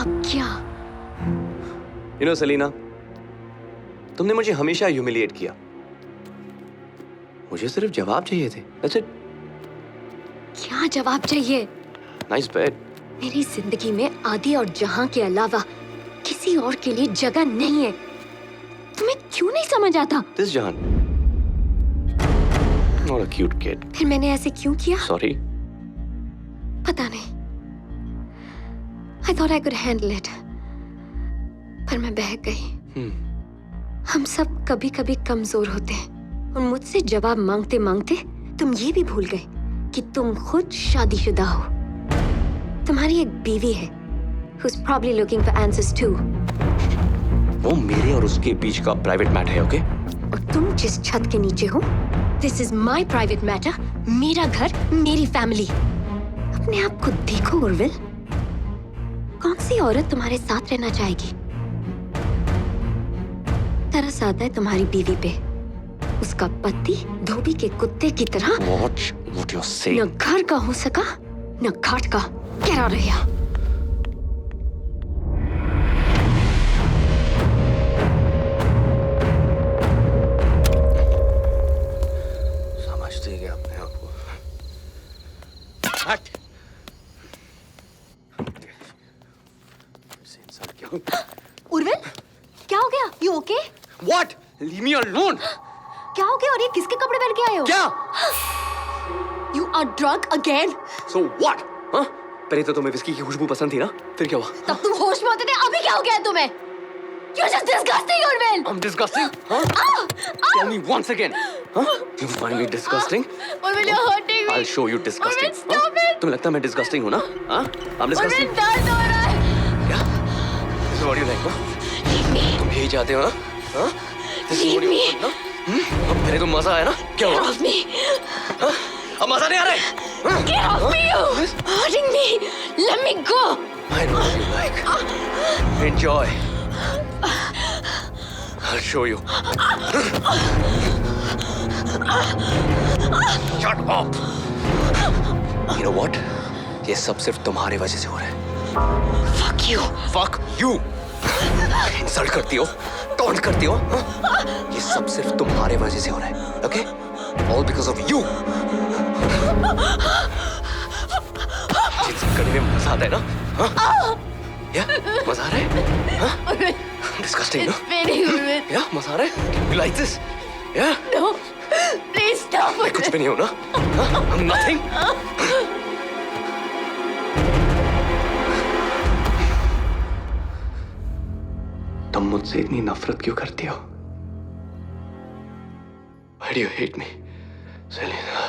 अब क्या? You know, सेलिना, तुमने मुझे हमेशा ह्यूमिलिएट किया। मुझे सिर्फ जवाब चाहिए थे। That's it। क्या जवाब चाहिए? Nice bed। मेरी जिंदगी में आदि और जहां के अलावा किसी और के लिए जगह नहीं है। तुम्हें क्यों नहीं समझ आता? This Jahan। Not a cute kid। फिर मैंने ऐसे क्यों किया? Sorry। पता नहीं। I thought I could handle it। पर मैं बहक गई। हम सब कभी कभी कमजोर होते हैं और मुझसे जवाब मांगते मांगते तुम ये भी भूल गए कि तुम खुद शादीशुदा हो। तुम्हारी एक बीवी है who's probably looking for answers too। वो मेरे और उसके बीच का प्राइवेट मैटर है, ओके? और तुम जिस छत के नीचे हो, this is my private matter। मेरा घर, मेरी फैमिली। अपने आप को देखो उर्विल, कौन सी औरत तुम्हारे साथ रहना चाहेगी? तरस आता है तुम्हारी बीवी पे। उसका पति धोबी के कुत्ते की तरह What you're saying? न घर का हो सका न घाट का। Get out of here। समझते क्या अपने आप को? You okay? What? Leave me alone. क्या हो गया और ये किसके कपड़े पहन के आए हो? क्या? You are drunk again? So what? हाँ? पहले तो तुम्हें विस्की की खुशबू पसंद थी ना? फिर क्या हुआ? तब तुम होश में होते थे, अभी क्या हो गया तुम्हें? You're just disgusting, Urvil. I'm disgusting? Huh? Tell me once again. Huh? You find me disgusting? Urvil, you're hurting me. I'll show you disgusting. Urvil, stop it. तुम्हें लगता है मैं disgusting हूँ ना? हाँ? I'm disgusting. Urvil, दर्द हो रहा है. क्या? This is what you like, huh? Leave me. तुम यही चाहते हो ना? हाँ? Leave me. अब पहले तो मजा आया ना? क्या हुआ? Get off me. हाँ? अब मजा नहीं आ रहा है? Get off me, you. Hurting me. Let me go. I know what you like. Enjoy. I'll show you. Shut up. You know what? ये सब सिर्फ तुम्हारी वजह से हो रहा है. Fuck you. Fuck you. Insult करती हो, टॉन्ट करती हो. ये सब सिर्फ तुम्हारे वजह से हो रहा है. Okay? All because of you. ये सब करने में मजा आता है ना? हाँ? या मजा आ रहा है? हाँ? Disgusting, no? It's paining, Urvil. Yeah, मजा आ रहा है? You like this? Yeah? No. Please stop. मैं कुछ भी नहीं हूँ ना? हाँ? I'm nothing. तुम मुझसे इतनी नफरत क्यों करती हो? Why do you hate me, Selena?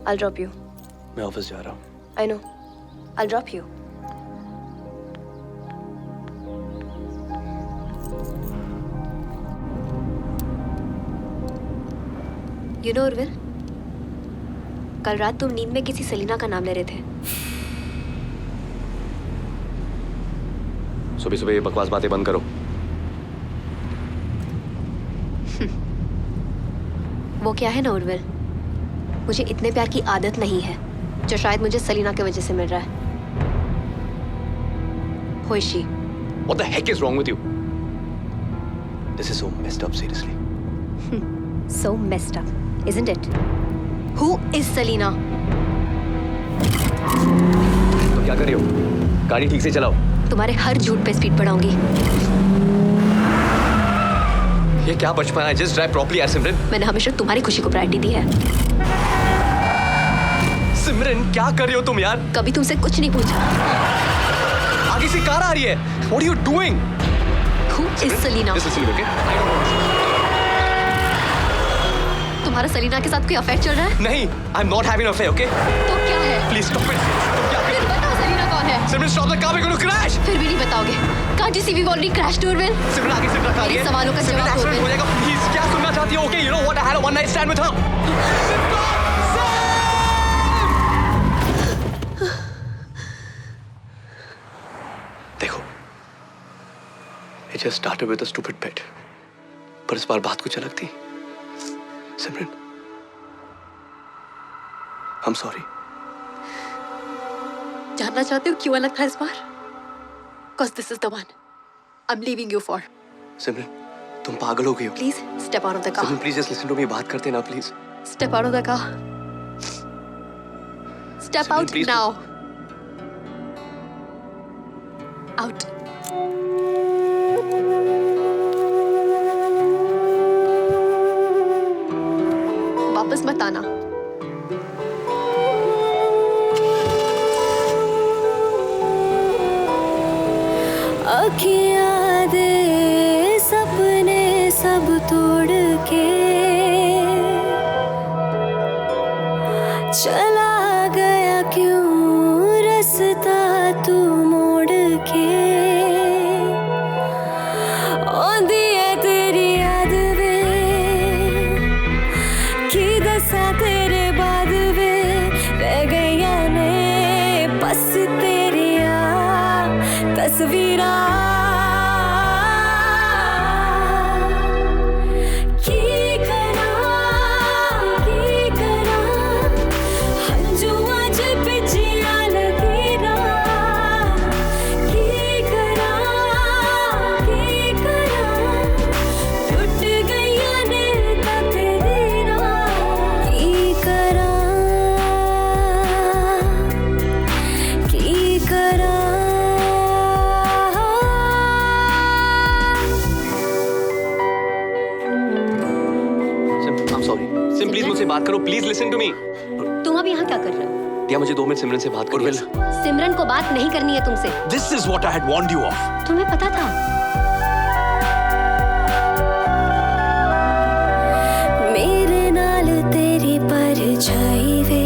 I'll drop you. मैं ऑफिस जा रहा हूँ. I know. I'll drop you. You know, Urvil, कल रात तुम नींद में किसी सेलिना का नाम ले रहे थे. सुबह सुबह ये बकवास बातें बंद करो. वो क्या है ना, उर्विल, मुझे इतने प्यार की आदत नहीं है जो शायद मुझे सलीना की वजह से मिल रहा है. Who is she? What the heck is wrong with you? This is so messed up, seriously. So messed up, isn't it? Who is Selena? तो क्या कर रही हो? गाड़ी ठीक से चलाओ. तुम्हारे हर झूठ पे स्पीड बढ़ाऊंगी. ये क्या बचपन है? Just drive properly, यार सिमरन. मैंने हमेशा तुम्हारी खुशी को प्रायोरिटी दी है. सिमरन, क्या कर रही हो तुम यार? कभी तुमसे कुछ नहीं पूछा. आगे से कार आ रही है. What are you doing? Who is Selena? Listen to me, okay? तुम्हारा सलीना के साथ कोई अफेयर चल रहा है? नहीं, I'm not having an affair, okay? तो क्या है? Please stop it. फिर बताओ सलीना कौन है? सिमरन, stop the car, we're going to crash. फिर भी नहीं बताओगे. Can't you see we've already crashed, Urvil? सिमरन, आगे से ट्रक आ रही है. सवालों का सिमरन, जवाब दो, accident हो जाएगा. Please, क्या सुनना चाहती हो? Okay, you know what? I had a one night stand with her. देखो, it just started with a stupid bet. पर इस बार बात कुछ अलग थी. सिमरन, I'm sorry. जानना चाहते हो क्यों अलग था इस बार? Cause this is the one I'm leaving you for. सिमरन, तुम पागल हो गई हो. Please step out of the car. Simran, please just listen to me. बात करते ना, please. Step out of the car. Step Simran, out please now. Out. वापस मत आना. अखियाँ दे सपने सब तोड़ के चला गया क्यों रास्ता तू मोड़ के. आंधी है तेरी याद वे की दसा तेरे बाद वे रह गईया ने बस तेरिया तस्वीरां. की बात करो, प्लीज लिसन टू मी। तुम अब यहाँ क्या कर रहे हो? दिया, मुझे 2 मिनट सिमरन से बात करनी है। सिमरन को बात नहीं करनी है तुमसे। This is what I had warned you of. तुम्हें पता था? मेरे नाल तेरी परछाई वे,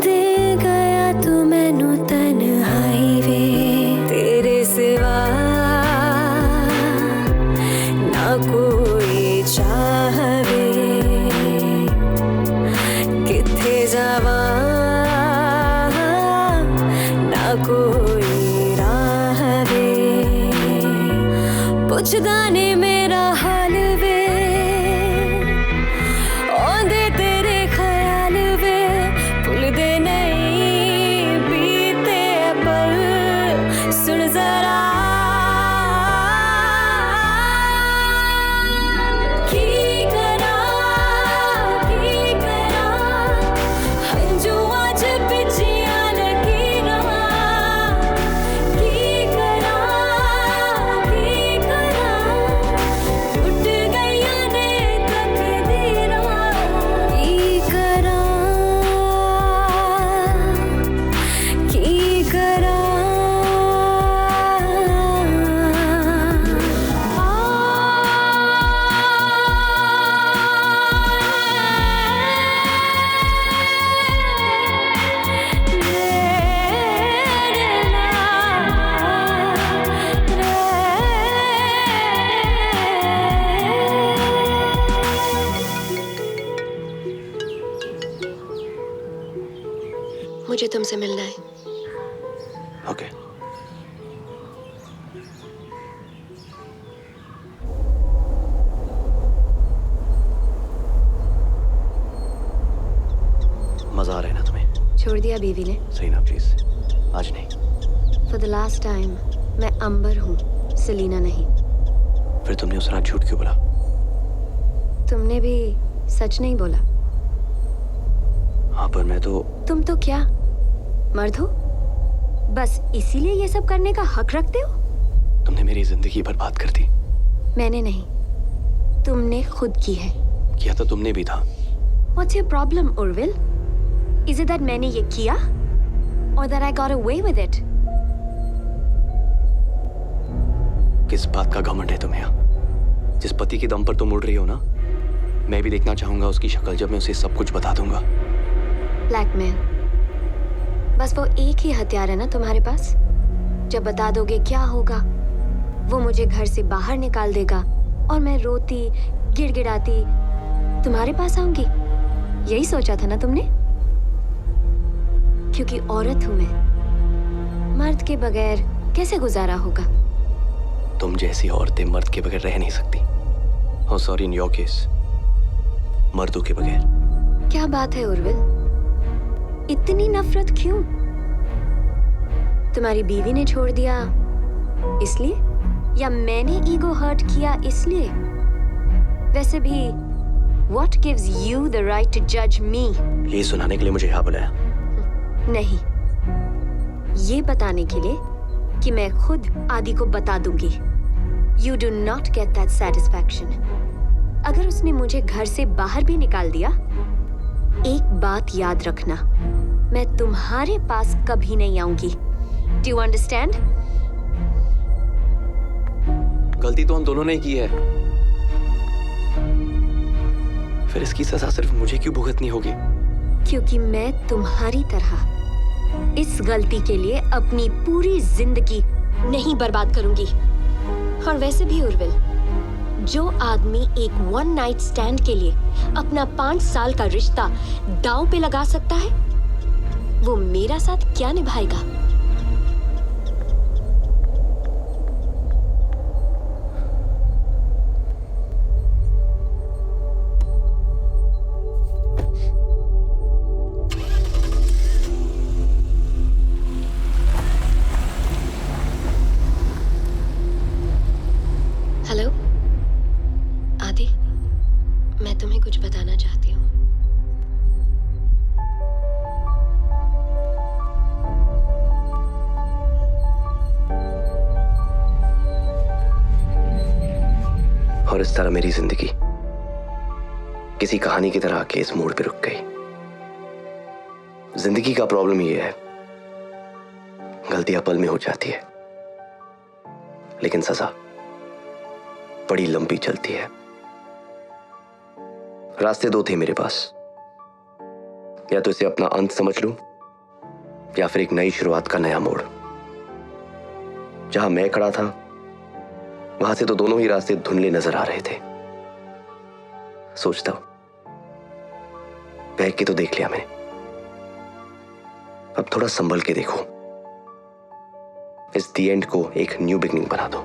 दे गया तू मैनू तन्हाई वे, तेरे सिवा ना कोई चाहवे, किथे जावा ना कोई राह वे, पुछदा ने मेरा हाल वे, औंदे तेरे ख्याल वे, भुलदे नहीं बीते पल, सुन जरा की करा हंजू आज पिछिया लकीरा, की करा टूट गईया ने तकदीरा, की करा मुझे तुमसे मिलना है। ओके। मजा आ रहा है ना तुम्हें? छोड़ दिया बीवी ने? सही ना, प्लीज आज नहीं। फॉर द लास्ट टाइम, मैं अंबर हूँ, सेलिना नहीं। फिर तुमने उस रात झूठ क्यों बोला? तुमने भी सच नहीं बोला। हाँ, पर मैं तो। तुम तो क्या मर्द हो? बस इसीलिए ये सब करने का हक रखते हो? तुमने मेरी जिंदगी बर्बाद कर दी। मैंने नहीं, तुमने खुद की है। किया तो तुमने भी था। What's your problem, Urvil? Is it that मैंने ये किया? Or that I got away with it? किस बात का घमंड है तुम्हें? यहाँ जिस पति के दम पर तुम उड़ रही हो ना, मैं भी देखना चाहूंगा उसकी शक्ल जब मैं उसे सब कुछ बता दूंगा। ब्लैकमेल, बस वो एक ही हथियार है ना तुम्हारे पास? जब बता दोगे क्या होगा? वो मुझे घर से बाहर निकाल देगा और मैं रोती गिड़गिड़ाती तुम्हारे पास आऊंगी। यही सोचा था ना तुमने? क्योंकि औरत हूं मैं, मर्द के बगैर कैसे गुजारा होगा? तुम जैसी औरतें मर्द के बगैर रह नहीं सकती। Oh, sorry, in your case, मर्दों के बगैर। क्या बात है उर्विल, इतनी नफरत क्यों? तुम्हारी बीवी ने छोड़ दिया इसलिए, या मैंने ईगो हर्ट किया इसलिए? वैसे भी what gives you the right to judge me? ये सुनाने के लिए मुझे यहाँ बुलाया? नहीं, ये बताने के लिए कि मैं खुद आदि को बता दूंगी। You do not get that satisfaction. अगर उसने मुझे घर से बाहर भी निकाल दिया, एक बात याद रखना, मैं तुम्हारे पास कभी नहीं आऊंगी। Do you understand? गलती तो हम दोनों ने की है, फिर इसकी सजा सिर्फ मुझे क्यों भुगतनी होगी? क्योंकि मैं तुम्हारी तरह इस गलती के लिए अपनी पूरी जिंदगी नहीं बर्बाद करूंगी। और वैसे भी उर्विल, जो आदमी एक वन नाइट स्टैंड के लिए अपना 5 साल का रिश्ता दांव पे लगा सकता है, वो मेरा साथ क्या निभाएगा? हेलो आदि, मैं तुम्हें कुछ बताना चाहती हूँ। और इस तरह मेरी जिंदगी किसी कहानी की तरह आके इस मोड़ पे रुक गई। जिंदगी का प्रॉब्लम ये है, गलतियां पल में हो जाती है, लेकिन सजा बड़ी लंबी चलती है। रास्ते दो थे मेरे पास, या तो इसे अपना अंत समझ लूं, या फिर एक नई शुरुआत का नया मोड़। जहां मैं खड़ा था वहां से तो दोनों ही रास्ते धुंधले नजर आ रहे थे। सोचता हूं बहक के तो देख लिया मैंने, अब थोड़ा संभल के देखो, इस दी एंड को एक न्यू बिगनिंग बना दो।